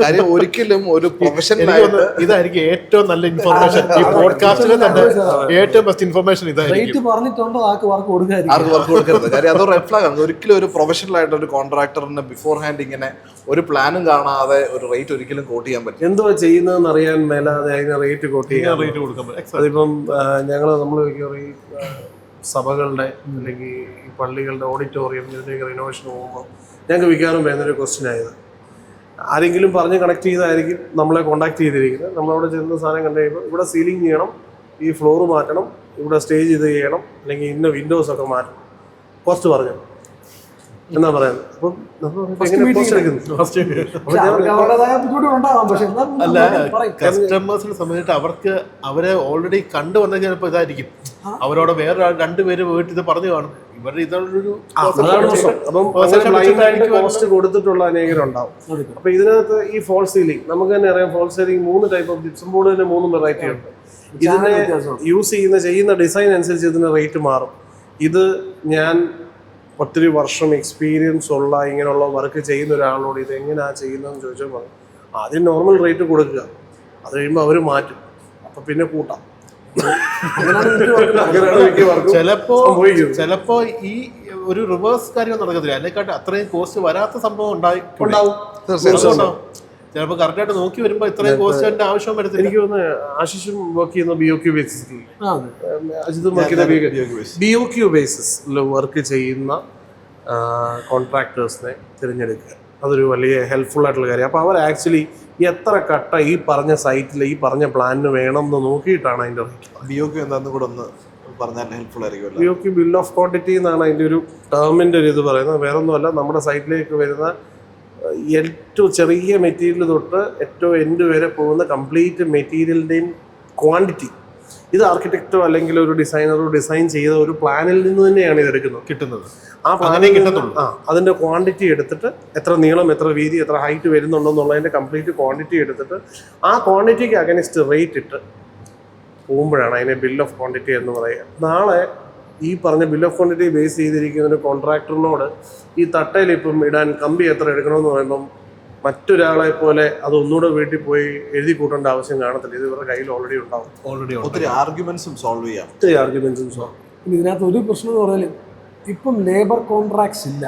കാര്യം ഒരിക്കലും ഒരു പ്രൊഫഷണലായിട്ട് ഇതായിരിക്കും ഏറ്റവും നല്ല ഇൻഫർമേഷൻ. ഈ പോഡ്കാസ്റ്റിലെ തന്നെ ഏറ്റവും ബെസ്റ്റ് ഇൻഫർമേഷൻ ഇതായിരിക്കും. പറഞ്ഞിട്ടുണ്ടോ ആർക്ക് വർക്ക് കൊടുക്കരുത്. ആർക്ക് വർക്ക് കൊടുക്കരുത്. കാര്യം അതൊരു റെഡ് ഫ്ലാഗ് ആണ്. ഒരിക്കലും ഒരു പ്രൊഫഷണൽ ആയിട്ട് ഒരു കോൺട്രാക്ടറിന് ബിഫോർ ഹാൻഡ് ഇങ്ങനെ ഒരു പ്ലാനും കാണാതെ ഒരു റേറ്റ് ഒരിക്കലും കോട്ട് ചെയ്യാൻ പറ്റും. എന്തുവാ ചെയ്യുന്നതെന്ന് അറിയാൻ മേലാതെ അതിന് റേറ്റ് കോട്ട് ചെയ്യാൻ റേറ്റ് കൊടുക്കാൻ പറ്റും. അതിപ്പം നമ്മൾ ഈ സഭകളുടെ അല്ലെങ്കിൽ ഈ പള്ളികളുടെ ഓഡിറ്റോറിയം ഇതിലേക്ക് റിനോവേഷൻ പോകുമ്പോൾ ഞങ്ങൾക്ക് വിൽക്കാനും വേണ്ടൊരു ക്വസ്റ്റ്യൻ ആയത്. ആരെങ്കിലും പറഞ്ഞ് കണക്ട് ചെയ്തായിരിക്കും നമ്മളെ കോൺടാക്ട് ചെയ്തിരിക്കുന്നത്. നമ്മളവിടെ ചെന്ന സാധനം കണ്ടു കഴിയുമ്പോൾ ഇവിടെ സീലിംഗ് ചെയ്യണം, ഈ ഫ്ലോർ മാറ്റണം, ഇവിടെ സ്റ്റേജ് ഇത് ചെയ്യണം, അല്ലെങ്കിൽ ഇന്ന വിൻഡോസ് ഒക്കെ മാറ്റണം, കോസ്റ്റ് പറഞ്ഞു എന്നാ പറയുന്നത്. അപ്പം അല്ല, കസ്റ്റമേഴ്സിനെ സംബന്ധിച്ചിട്ട് അവരെ ഓൾറെഡി കണ്ടുവന്ന ചിലപ്പോൾ ഇതായിരിക്കും. അവരോട് വേറെ 2 പേര് പോയിട്ട് ഇത് പറഞ്ഞു കാണും. ഇവരുടെ ഇതൊരു കോസ്റ്റ് കൊടുത്തിട്ടുള്ള അനേകം ഉണ്ടാവും. അപ്പൊ ഇതിനകത്ത് ഈ ഫോൾ സീലിംഗ് നമുക്ക് തന്നെ അറിയാം. False ceiling 3 type of gypsum board തന്നെ 3 വെറൈറ്റി ഉണ്ട്. ഇതിനെ യൂസ് ചെയ്യുന്ന ഡിസൈൻ അനുസരിച്ച് ഇതിന്റെ റേറ്റ് മാറും. ഇത് ഞാൻ ഒത്തിരി വർഷം എക്സ്പീരിയൻസ് ഉള്ള ഇങ്ങനെയുള്ള വർക്ക് ചെയ്യുന്ന ഒരാളോട് ഇത് എങ്ങനെയാ ചെയ്യുന്നതെന്ന് ചോദിച്ചാൽ പറയും ആദ്യം നോർമൽ റേറ്റ് കൊടുക്കുക, അത് കഴിയുമ്പോൾ അവർ മാറ്റും, അപ്പൊ പിന്നെ കൂട്ടാം. ചിലപ്പോ ഈ ഒരു റിവേഴ്സ് കാര്യം നടക്കത്തില്ല. അതിനെക്കാട്ട് അത്രയും കോസ്റ്റ് വരാത്ത സംഭവം ഉണ്ടാവും. ചിലപ്പോ കറക്റ്റായിട്ട് നോക്കി വരുമ്പോ ഇത്രയും കോസ്റ്റിന്റെ ആവശ്യം വരത്തില്ല. എനിക്ക് തോന്നുന്നു ആശിഷും വർക്ക് ചെയ്യുന്ന BOQ ബേസിസിൽ, അജിതും വർക്ക് ചെയ്യുന്ന BOQ ബേസിസിൽ വർക്ക് ചെയ്യുന്ന കോൺട്രാക്ടേഴ്സിനെ തിരഞ്ഞെടുക്കുക. അതൊരു വലിയ ഹെൽപ്ഫുൾ ആയിട്ടുള്ള കാര്യം. അപ്പോൾ അവർ ആക്ച്വലി എത്ര കട്ട ഈ പറഞ്ഞ സൈറ്റിൽ ഈ പറഞ്ഞ പ്ലാനിന് വേണം എന്ന് നോക്കിയിട്ടാണ് അതിൻ്റെ റേറ്റ്. BOQ എന്താണെന്ന് കൂടെ ഒന്ന് പറഞ്ഞാൽ ഹെൽപ്ഫുൾ ആയിരിക്കും. BOQ ബിൽ ഓഫ് ക്വാണ്ടിറ്റി എന്നാണ് അതിൻ്റെ ഒരു ടേമിൻ്റെ ഒരു ഇത് പറയുന്നത്. വേറെ ഒന്നുമല്ല, നമ്മുടെ സൈറ്റിലേക്ക് വരുന്ന ഏറ്റവും ചെറിയ മെറ്റീരിയൽ തൊട്ട് ഏറ്റവും എൻഡ് വരെ പോകുന്ന കംപ്ലീറ്റ് മെറ്റീരിയലിൻ്റെയും ക്വാണ്ടിറ്റി. ഇത് ആർക്കിടെക്റ്റോ അല്ലെങ്കിൽ ഒരു ഡിസൈനറോ ഡിസൈൻ ചെയ്ത ഒരു പ്ലാനിൽ നിന്ന് തന്നെയാണ് ഇത് കിട്ടുന്നത്. ആ പ്ലാനിൽ കിട്ടത്തുള്ളൂ. അതിൻ്റെ ക്വാണ്ടിറ്റി എടുത്തിട്ട് എത്ര നീളം, എത്ര വീതി, എത്ര ഹൈറ്റ് വരുന്നുണ്ടെന്നുള്ളതിൻ്റെ കംപ്ലീറ്റ് ക്വാണ്ടിറ്റി എടുത്തിട്ട് ആ ക്വാണ്ടിറ്റിക്ക് അഗൈൻസ്റ്റ് റേറ്റ് ഇട്ട് പോകുമ്പോഴാണ് അതിനെ ബിൽ ഓഫ് ക്വാണ്ടിറ്റി എന്ന് പറയുക. നാളെ ഈ പറഞ്ഞ ബിൽ ഓഫ് ക്വാണ്ടിറ്റി ബേസ് ചെയ്തിരിക്കുന്ന ഒരു കോൺട്രാക്ടറിനോട് ഈ തട്ടയിൽ ഇപ്പം ഇടാൻ കമ്പി എത്ര എടുക്കണമെന്ന് പറയുമ്പം മറ്റൊരാളെ പോലെ അത് ഒന്നുകൂടെ വീട്ടിൽ പോയി എഴുതി കൂട്ടേണ്ട ആവശ്യം കാണത്തില്ല. ഇത് ഇവരുടെ കയ്യിൽ ഓൾറെഡി ഉണ്ടാവും. ഒത്തിരി ആർഗ്യുമെന്റ്സും സോൾവ് ചെയ്യാം. ഇതിനകത്ത് ഒരു പ്രശ്നം എന്ന് പറഞ്ഞാൽ ഇപ്പം ലേബർ കോൺട്രാക്ട്സ് ഇല്ല.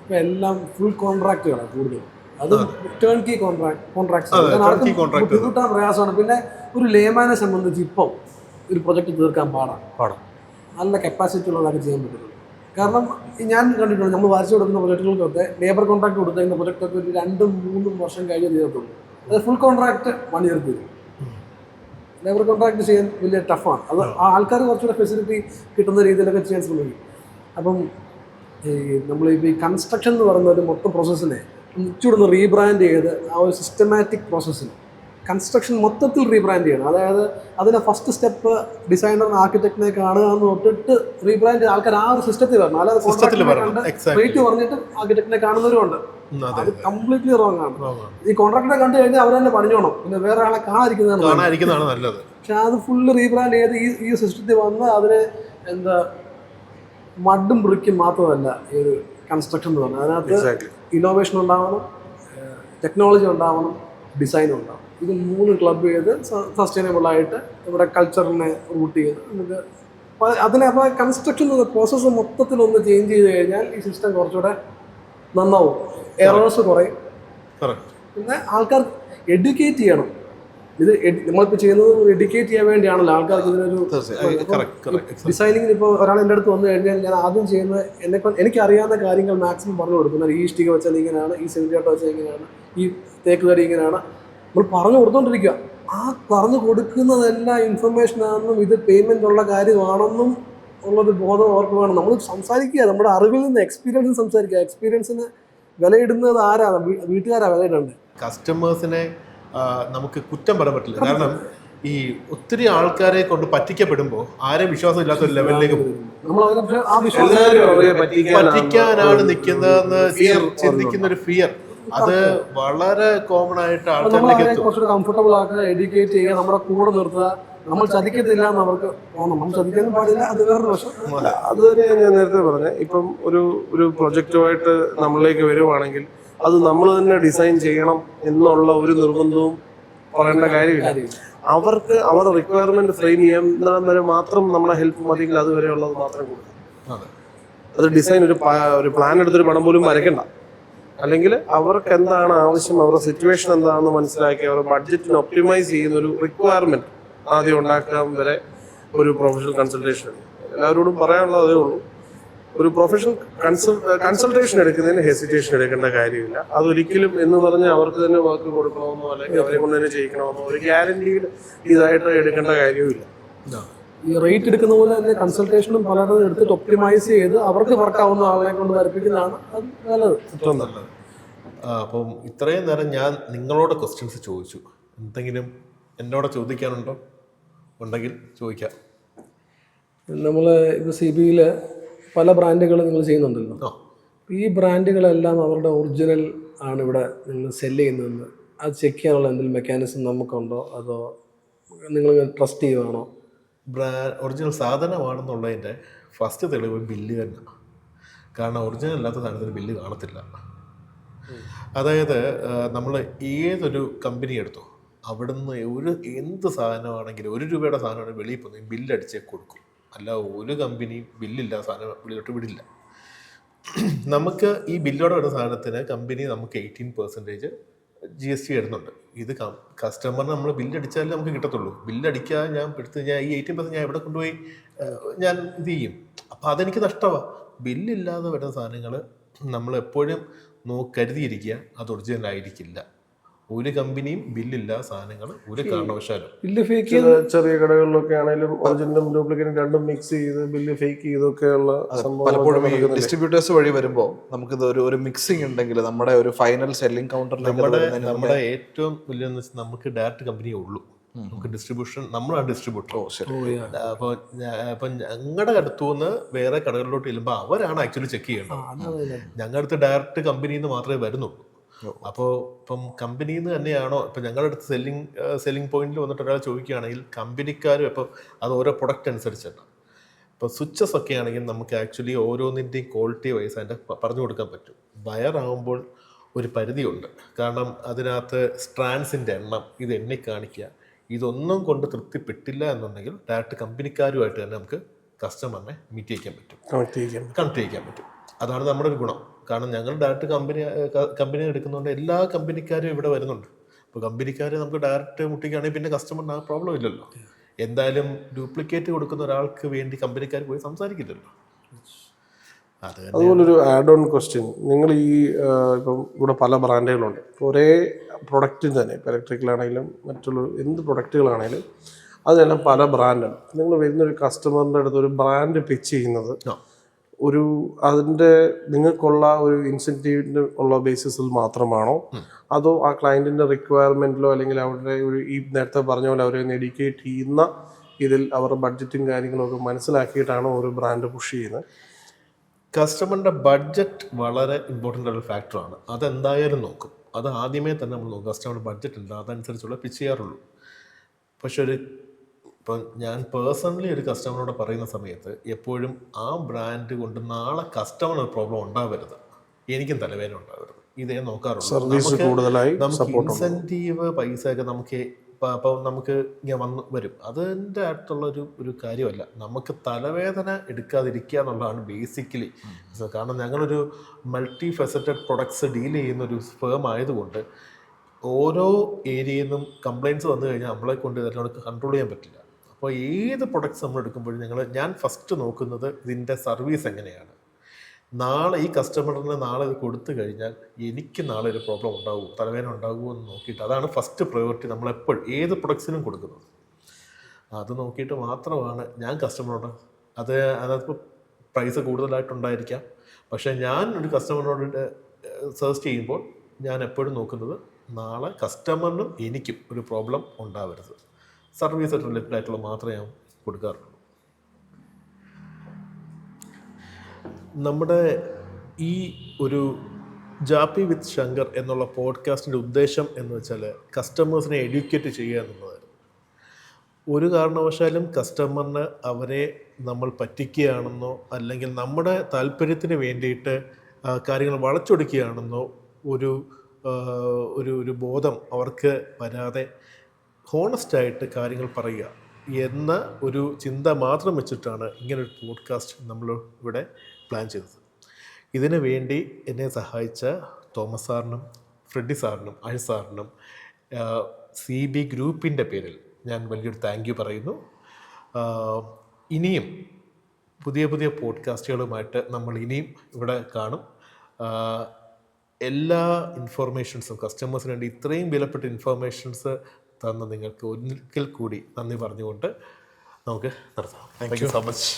ഇപ്പം എല്ലാം ഫുൾ കോൺട്രാക്റ്റുകളാണ് കൂടുതലും. അത് ടേൺ കീ കോൺട്രാക്ട്സ് ബുദ്ധിമുട്ടാൻ പ്രയാസമാണ്. പിന്നെ ഒരു ലേമാനെ സംബന്ധിച്ച് ഇപ്പം ഒരു പ്രൊജക്റ്റ് തീർക്കാൻ പാടാം. നല്ല കപ്പാസിറ്റി ഉള്ളതൊക്കെ ചെയ്യാൻ പറ്റുള്ളൂ. കാരണം ഞാൻ കണ്ടിട്ടുണ്ട്, നമ്മൾ വരച്ചു കൊടുക്കുന്ന പ്രൊജക്റ്റുകൾക്കൊക്കെ ലേബർ കോൺട്രാക്ട് കൊടുക്കുന്ന പ്രൊജക്റ്റൊക്കെ ഒരു 2-3 വർഷം കഴിഞ്ഞ് തീർത്തുള്ളൂ. അത് ഫുൾ കോൺട്രാക്ട് 1 ഇയർ തീരും. ലേബർ കോൺട്രാക്ട് ചെയ്യാൻ വലിയ ടഫാണ്. അത് ആൾക്കാർ കുറച്ചുകൂടെ ഫെസിലിറ്റി കിട്ടുന്ന രീതിയിലൊക്കെ ചെയ്യാൻ ശ്രമിക്കും. അപ്പം നമ്മളിപ്പോൾ ഈ കൺസ്ട്രക്ഷൻ എന്ന് പറയുന്ന ഒരു മൊത്തം പ്രോസസ്സിനെ ഇച്ചിരി ഒന്ന് റീബ്രാൻഡ് ചെയ്ത് ആ ഒരു സിസ്റ്റമാറ്റിക് പ്രോസസ്സിൽ കൺസ്ട്രക്ഷൻ മൊത്തത്തിൽ റീബ്രാൻഡ് ചെയ്യണം. അതായത് അതിൻ്റെ ഫസ്റ്റ് സ്റ്റെപ്പ് ഡിസൈനറിന് ആർക്കിടെക്റ്റിനെ കാണുക എന്ന് തൊട്ടിട്ട് റീബ്രാൻഡ് ചെയ്ത് ആൾക്കാർ ആ ഒരു സിസ്റ്റത്തിൽ വരണം. അല്ലാതെ റേറ്റ് പറഞ്ഞിട്ട് ആർക്കിടെക്റ്റിനെ കാണുന്നവരുണ്ട്. അത് കംപ്ലീറ്റ്ലി റോങ് ആണ്. ഈ കോൺട്രാക്ടറെ കണ്ടു കഴിഞ്ഞാൽ അവർ തന്നെ പണിഞ്ഞോണം, പിന്നെ വേറെ ആളെ കാണാതിരിക്കുന്നതാണ് നല്ലത്. പക്ഷെ അത് ഫുള്ള് റീബ്രാൻഡ് ചെയ്ത് ഈ സിസ്റ്റത്തിൽ വന്ന് അതിനെ മഡും ബ്രിക്കും മാത്രമല്ല ഈ ഒരു കൺസ്ട്രക്ഷൻ എന്ന് പറഞ്ഞാൽ അതിനകത്ത് ഇന്നോവേഷൻ ഉണ്ടാവണം, ടെക്നോളജി ഉണ്ടാവണം, ഡിസൈനും ഉണ്ടാവണം. ഇത് 3 ക്ലബ് ചെയ്ത് സസ്റ്റൈനബിളായിട്ട് ഇവിടെ കൾച്ചറിനെ റൂട്ട് ചെയ്ത് നമുക്ക് അപ്പോൾ കൺസ്ട്രക്ഷൻ പ്രോസസ്സ് മൊത്തത്തിലൊന്ന് ചേഞ്ച് ചെയ്ത് കഴിഞ്ഞാൽ ഈ സിസ്റ്റം കുറച്ചുകൂടെ നന്നാവും, എറേഴ്സ് കുറയും. പിന്നെ ആൾക്കാർ എഡ്യൂക്കേറ്റ് ചെയ്യണം. ഇത് നമ്മളിപ്പോൾ ചെയ്യുന്നത് എഡ്യൂക്കേറ്റ് ചെയ്യാൻ വേണ്ടിയാണല്ലോ ആൾക്കാർക്ക് ഇതിനൊരു ഡിസൈനിങ്ങിന്. ഇപ്പോൾ ഒരാൾ എൻ്റെ അടുത്ത് വന്നു കഴിഞ്ഞാൽ ഞാൻ ആദ്യം ചെയ്യുന്നത് എനിക്കറിയാവുന്ന കാര്യങ്ങൾ മാക്സിമം പറഞ്ഞു കൊടുക്കുന്നത്. ഈ സ്റ്റിക വെച്ചാൽ ഇങ്ങനെയാണ്, ഈ സെമിറ്റാട്ട വെച്ചാൽ ഇങ്ങനെയാണ്, ഈ തേക്ക് കടി ഇങ്ങനെയാണ്. നമ്മൾ പറഞ്ഞു കൊടുത്തോണ്ടിരിക്കുക. ആ പറഞ്ഞു കൊടുക്കുന്നതെല്ലാം ഇൻഫർമേഷനാണെന്നും ഇത് പേയ്മെൻ്റ് ഉള്ള കാര്യമാണെന്നും ഉള്ളൊരു ബോധം അവർക്ക് വേണം. നമ്മൾ സംസാരിക്കുക, നമ്മുടെ അറിവിൽ നിന്ന് എക്സ്പീരിയൻസ് സംസാരിക്കുക. എക്സ്പീരിയൻസിന് വിലയിടുന്നത് ആരാണ്? വീട്ടുകാരാണ് വിലയിടേണ്ടത്. കസ്റ്റമേഴ്സിനെ നമുക്ക് കുറ്റം പറയാൻ പറ്റില്ല. കാരണം ഈ ഒത്തിരി ആൾക്കാരെ കൊണ്ട് പറ്റിക്കപ്പെടുമ്പോൾ ആരെയും വിശ്വാസം ഇല്ലാത്ത ഒരു ലെവലിലേക്ക് പോകും. നമ്മൾ അതിനെ ആ വിശ്വാസം എല്ലാവരും അവരെ പറ്റിക്കാനാണ് നിൽക്കുന്നതെന്ന് ചിന്തിക്കുന്ന ഒരു ഫിയർ, അത് വളരെ കോമൺ ആയിട്ട് നമ്മൾ ആൾക്കാരിലേക്ക് അവരെ എത്തും. കുറച്ചുകൂടെ കംഫർട്ടബിൾ ആക്കുക, എഡ്യൂക്കേറ്റ് ചെയ്യുക, നമ്മുടെ കൂടെ നിർത്തുക. നമ്മൾ ചതിക്കത്തില്ല എന്ന് അവർക്ക് തോന്നും. നമ്മൾ ചതിക്കാനും പാടില്ല, അത് വേറൊരു വശം. അതുവരെ ഞാൻ നേരത്തെ പറഞ്ഞ ഇപ്പം ഒരു പ്രൊജക്റ്റുമായിട്ട് നമ്മളിലേക്ക് വരുവാണെങ്കിൽ അത് നമ്മൾ തന്നെ ഡിസൈൻ ചെയ്യണം എന്നുള്ള ഒരു നിർബന്ധവും പറയേണ്ട കാര്യമില്ല. അവർക്ക് അവരുടെ റിക്വയർമെന്റ് ഫ്രെയിം ചെയ്യാൻ വരെ മാത്രം നമ്മുടെ ഹെൽപ്പ് മതിയെങ്കിൽ അതുവരെയുള്ളത് മാത്രം കൊടുക്കാം. അതെ. അത് ഡിസൈൻ ഒരു പ്ലാൻ എടുത്തൊരു പടം പോലും വരയ്ക്കണ്ട. അല്ലെങ്കിൽ അവർക്ക് എന്താണ് ആവശ്യം, അവരുടെ സിറ്റുവേഷൻ എന്താണെന്ന് മനസ്സിലാക്കി അവരുടെ ബഡ്ജറ്റിന് ഒപ്റ്റിമൈസ് ചെയ്യുന്ന ഒരു റിക്വയർമെന്റ് ആദ്യം ഉണ്ടാക്കാൻ വരെ ഒരു പ്രൊഫഷണൽ കൺസൾട്ടേഷൻ. എല്ലാവരോടും പറയാനുള്ളത് അതേ ഉള്ളൂ, ഒരു പ്രൊഫഷണൽ കൺസൾട്ടേഷൻ എടുക്കുന്നതിന് ഹെസിറ്റേഷൻ എടുക്കേണ്ട കാര്യമില്ല. അതൊരിക്കലും എന്ന് പറഞ്ഞാൽ അവർക്ക് തന്നെ വർക്ക് കൊടുക്കണമെന്നോ അല്ലെങ്കിൽ അവരെ കൊണ്ട് തന്നെ ചെയ്യിക്കണമെന്നോ ഒരു ഗ്യാരണ്ടീഡ് ഇതായിട്ട് എടുക്കേണ്ട കാര്യവുമില്ല. ഈ റേറ്റ് എടുക്കുന്ന പോലെ തന്നെ കൺസൾട്ടേഷനും പലരും എടുത്തിട്ട് ഒപ്റ്റിമൈസ് ചെയ്ത് അവർക്ക് വർക്കാവുന്ന ആളെ കൊണ്ട് വരപ്പിക്കുന്നതാണ് അത് നല്ലത്. ഏറ്റവും നല്ലത്. അപ്പം ഇത്രയും നേരം ഞാൻ നിങ്ങളോട് ക്വസ്റ്റ്യൻസ് ചോദിച്ചു. എന്തെങ്കിലും എന്നോട് ചോദിക്കാനുണ്ടോ? ഉണ്ടെങ്കിൽ ചോദിക്കാം. നമ്മൾ ഇപ്പോൾ CBയിൽ പല ബ്രാൻഡുകൾ നിങ്ങൾ ചെയ്യുന്നുണ്ടല്ലോ. ആ, ഈ ബ്രാൻഡുകളെല്ലാം അവരുടെ ഒറിജിനൽ ആണ് ഇവിടെ നിങ്ങൾ സെല് ചെയ്യുന്നതെന്ന് അത് ചെക്ക് ചെയ്യാനുള്ള എന്തെങ്കിലും മെക്കാനിസം നമുക്കുണ്ടോ, അതോ നിങ്ങൾ ട്രസ്റ്റ് ചെയ്യുവാണോ? ഒറിജിനൽ സാധനമാണെന്നുള്ളതിൻ്റെ ഫസ്റ്റ് തെളിവ് ബില്ല് തന്നെ. കാരണം ഒറിജിനൽ അല്ലാത്ത സാധനത്തിന് ബില്ല് കാണത്തില്ല. അതായത് നമ്മൾ ഏതൊരു കമ്പനി എടുത്തോ അവിടുന്ന് എന്ത് സാധനമാണെങ്കിലും ₹1 സാധനമാണെങ്കിൽ വെളിയിൽ പോകുന്ന ബില്ലടിച്ചേ കൊടുക്കും. അല്ല ഒരു കമ്പനിയും ബില്ലില്ല സാധനം വെളിയിലോട്ട് വിടില്ല. നമുക്ക് ഈ ബില്ലോടെ വരുന്ന സാധനത്തിന് കമ്പനി നമുക്ക് 18% GST ഇടുന്നുണ്ട്. ഇത് കസ്റ്റമറിന് നമ്മൾ ബില്ലടിച്ചാലേ നമുക്ക് കിട്ടത്തുള്ളൂ. ബില്ലടിക്കാതെ ഞാൻ എടുത്ത് ഞാൻ ഈ 18% ഞാൻ എവിടെ കൊണ്ടുപോയി ഞാൻ ഇത് ചെയ്യും. അപ്പം അതെനിക്ക് നഷ്ടമാണ്. ബില്ലില്ലാതെ വരുന്ന സാധനങ്ങൾ നമ്മൾ എപ്പോഴും കരുതിയിരിക്കുക, അത് ഒറിജിനൽ ആയിരിക്കില്ല. ഒരു കമ്പനിയും ബില്ലില്ല സാധനങ്ങൾ ഒരു കാരണവശാലും. ബില്ല് ഫേക്ക് ചില ചെറിയ കടകളിലൊക്കെ ആണെങ്കിലും ഒറിജിനലും ഡ്യൂപ്ലിക്കേറ്റും രണ്ടും മിക്സ് ചെയ്ത് ബില്ല് ഫേക്ക് ചെയ്തൊക്കെയുള്ള പലപ്പോഴും ഈ ഡിസ്ട്രിബ്യൂട്ടേഴ്സ് വഴി വരുമ്പോൾ നമുക്കിത് ഒരു മിക്സിംഗ് ഉണ്ടെങ്കിൽ നമ്മുടെ ഒരു ഫൈനൽ സെല്ലിംഗ് കൗണ്ടറിൽ നമ്മുടെ ഏറ്റവും വലിയെന്ന് വെച്ചാൽ നമുക്ക് ഡയറക്റ്റ് കമ്പനിയേ ഉള്ളൂ. നമുക്ക് ഡിസ്ട്രിബ്യൂഷൻ, നമ്മളാണ് ഡിസ്ട്രിബ്യൂട്ടർ. അപ്പോൾ ഞങ്ങളുടെ അടുത്തുനിന്ന് വേറെ കടകളിലോട്ട് ചെല്ലുമ്പോൾ അവരാണ് ആക്ച്വലി ചെക്ക് ചെയ്യേണ്ടത്. ഞങ്ങളുടെ അടുത്ത് ഡയറക്റ്റ് കമ്പനിയിൽ നിന്ന് മാത്രമേ വരുന്നുള്ളൂ. അപ്പോൾ ഇപ്പം കമ്പനിയിൽ നിന്ന് തന്നെയാണോ, ഇപ്പം ഞങ്ങളുടെ അടുത്ത് സെല്ലിംഗ് പോയിന്റിൽ വന്നിട്ട് ഒരാൾ ചോദിക്കുകയാണെങ്കിൽ കമ്പനിക്കാരും ഇപ്പോൾ അത് ഓരോ പ്രൊഡക്റ്റ് അനുസരിച്ചാണ്. ഇപ്പോൾ സ്വിച്ചസ് ഒക്കെ ആണെങ്കിൽ നമുക്ക് ആക്ച്വലി ഓരോന്നിൻ്റെയും ക്വാളിറ്റി വൈസ് അതിൻ്റെ പറഞ്ഞു കൊടുക്കാൻ പറ്റും. വയറാകുമ്പോൾ ഒരു പരിധിയുണ്ട്. കാരണം അതിനകത്ത് സ്ട്രാൻസിൻ്റെ എണ്ണം ഇത് എണ്ണി കാണിക്കുക. ഇതൊന്നും കൊണ്ട് തൃപ്തിപ്പെട്ടില്ല എന്നുണ്ടെങ്കിൽ ഡയറക്റ്റ് കമ്പനിക്കാരുമായിട്ട് തന്നെ നമുക്ക് കസ്റ്റമറിനെ മീറ്റ് ചെയ്യിക്കാൻ പറ്റും, കണക്ട് ചെയ്യിക്കാൻ പറ്റും. അതാണ് നമ്മുടെ ഒരു ഗുണം. കാരണം ഞങ്ങൾ ഡയറക്റ്റ് കമ്പനി എടുക്കുന്നതുകൊണ്ട് എല്ലാ കമ്പനിക്കാരും ഇവിടെ വരുന്നുണ്ട്. അപ്പോൾ കമ്പനിക്കാർ നമുക്ക് ഡയറക്റ്റ് മുട്ടിക്കുകയാണെങ്കിൽ പിന്നെ കസ്റ്റമറിന് ആ പ്രോബ്ലം ഇല്ലല്ലോ. എന്തായാലും ഡ്യൂപ്ലിക്കേറ്റ് കൊടുക്കുന്ന ഒരാൾക്ക് വേണ്ടി കമ്പനിക്കാർ പോയി സംസാരിക്കില്ലല്ലോ. അതുപോലൊരു ആഡ് ഓൺ ക്വസ്റ്റ്യൻ, നിങ്ങൾ ഈ ഇപ്പം ഇവിടെ പല ബ്രാൻഡുകളുണ്ട്. ഒരേ പ്രൊഡക്റ്റിന് തന്നെ, ഇപ്പോൾ ഇലക്ട്രിക്കലാണെങ്കിലും മറ്റുള്ള എന്ത് പ്രൊഡക്റ്റുകളാണെങ്കിലും അതിനെല്ലാം പല ബ്രാൻഡാണ്. നിങ്ങൾ വരുന്നൊരു കസ്റ്റമറിൻ്റെ അടുത്ത് ഒരു ബ്രാൻഡ് പിച്ച് ചെയ്യുന്നത് അതിൻ്റെ നിങ്ങൾക്കുള്ള ഒരു ഇൻസെൻറ്റീവിന് ഉള്ള ബേസിസിൽ മാത്രമാണോ, അതോ ആ ക്ലയൻറ്റിൻ്റെ റിക്വയർമെൻറ്റിലോ അല്ലെങ്കിൽ അവരുടെ ഈ നേരത്തെ പറഞ്ഞ പോലെ അവരെ എഡ്യൂക്കേറ്റ് ചെയ്യുന്ന ഇതിൽ അവരുടെ ബഡ്ജറ്റും കാര്യങ്ങളൊക്കെ മനസ്സിലാക്കിയിട്ടാണോ ഒരു ബ്രാൻഡ് പുഷ് ചെയ്യുന്നത്? കസ്റ്റമറിൻ്റെ ബഡ്ജറ്റ് വളരെ ഇമ്പോർട്ടൻ്റ് ആയിട്ടുള്ള ഫാക്ടറാണ്. അതെന്തായാലും നോക്കും. അത് ആദ്യമേ തന്നെ നമ്മൾ നോക്കും. കസ്റ്റമറുടെ ബഡ്ജറ്റ് ഉണ്ട്, അതനുസരിച്ചുള്ള പിച്ച് ചെയ്യാറുള്ളൂ. പക്ഷെ ഇപ്പം ഞാൻ പേഴ്സണലി ഒരു കസ്റ്റമറോട് പറയുന്ന സമയത്ത് എപ്പോഴും ആ ബ്രാൻഡ് കൊണ്ട് നാളെ കസ്റ്റമറിന് പ്രോബ്ലം ഉണ്ടാവരുത്, എനിക്കും തലവേദന ഉണ്ടാവരുത്, ഇതേ നോക്കാറുള്ളൂ. നമുക്ക് ഇൻസെൻറ്റീവ് പൈസയൊക്കെ നമുക്ക് അപ്പോൾ നമുക്ക് ഇങ്ങനെ വരും. അതിൻ്റെ അടുത്തുള്ള ഒരു കാര്യമല്ല. നമുക്ക് തലവേദന എടുക്കാതിരിക്കുക എന്നുള്ളതാണ് ബേസിക്കലി. കാരണം ഞങ്ങളൊരു മൾട്ടി ഫെസറ്റഡ് പ്രൊഡക്ട്സ് ഡീൽ ചെയ്യുന്ന ഒരു ഫേം ആയതുകൊണ്ട് ഓരോ ഏരിയയിൽ നിന്നും കംപ്ലയിൻറ്റ്സ് വന്നു കഴിഞ്ഞാൽ നമ്മളെ കൊണ്ട് ഇതിനോട് കൺട്രോൾ ചെയ്യാൻ പറ്റില്ല. അപ്പോൾ ഏത് പ്രൊഡക്ട്സ് നമ്മൾ എടുക്കുമ്പോഴും ഞാൻ ഫസ്റ്റ് നോക്കുന്നത് ഇതിൻ്റെ സർവീസ് എങ്ങനെയാണ്. നാളെ ഈ കസ്റ്റമറിന് നാളെ ഇത് കൊടുത്തു കഴിഞ്ഞാൽ എനിക്ക് നാളെ ഒരു പ്രോബ്ലം ഉണ്ടാവുമോ, തലവേദന ഉണ്ടാകുമോ എന്ന് നോക്കിയിട്ട്, അതാണ് ഫസ്റ്റ് പ്രയോറിറ്റി നമ്മളെപ്പോഴും ഏത് പ്രൊഡക്ട്സിനും കൊടുക്കുന്നത്. അത് നോക്കിയിട്ട് മാത്രമാണ് ഞാൻ കസ്റ്റമറോട് അതിനകത്ത് പ്രൈസ് കൂടുതലായിട്ടുണ്ടായിരിക്കാം. പക്ഷേ ഞാൻ ഒരു കസ്റ്റമറിനോട് സെർച്ച് ചെയ്യുമ്പോൾ ഞാൻ എപ്പോഴും നോക്കുന്നത് നാളെ കസ്റ്റമറിനും എനിക്കും ഒരു പ്രോബ്ലം ഉണ്ടാവരുത്. സർവീസ് റിലേറ്റഡ് ആയിട്ടുള്ള മാത്രമേ ഞാൻ കൊടുക്കാറുള്ളൂ. നമ്മുടെ ഈ ഒരു ജാപ്പി വിത്ത് ശങ്കർ എന്നുള്ള പോഡ്കാസ്റ്റിൻ്റെ ഉദ്ദേശം എന്ന് വെച്ചാൽ കസ്റ്റമേഴ്സിനെ എഡ്യൂക്കേറ്റ് ചെയ്യുക എന്നുള്ളതായിരുന്നു. ഒരു കാരണവശാലും കസ്റ്റമറിന് അവരെ നമ്മൾ പറ്റിക്കുകയാണെന്നോ അല്ലെങ്കിൽ നമ്മുടെ താല്പര്യത്തിന് വേണ്ടിയിട്ട് കാര്യങ്ങൾ വളച്ചൊടിക്കുകയാണെന്നോ ഒരു ഒരു ബോധം അവർക്ക് വരാതെ ഹോണസ്റ്റായിട്ട് കാര്യങ്ങൾ പറയുക എന്ന ഒരു ചിന്ത മാത്രം വെച്ചിട്ടാണ് ഇങ്ങനൊരു പോഡ്കാസ്റ്റ് നമ്മൾ ഇവിടെ പ്ലാൻ ചെയ്തത്. ഇതിനു വേണ്ടി എന്നെ സഹായിച്ച തോമസ് സാറിനും ഫ്രെഡി സാറിനും അഴി സാറിനും CB ഗ്രൂപ്പിൻ്റെ പേരിൽ ഞാൻ വലിയൊരു താങ്ക് യു പറയുന്നു. ഇനിയും പുതിയ പുതിയ പോഡ്കാസ്റ്റുകളുമായിട്ട് നമ്മൾ ഇനിയും ഇവിടെ കാണും. എല്ലാ ഇൻഫോർമേഷൻസും കസ്റ്റമേഴ്സിന് വേണ്ടി ഇത്രയും വിലപ്പെട്ട ഇൻഫോർമേഷൻസ് തന്ന നിങ്ങൾക്ക് ഒരിക്കൽ കൂടി നന്ദി പറഞ്ഞുകൊണ്ട് നമുക്ക് നിർത്താം. Thank you so much.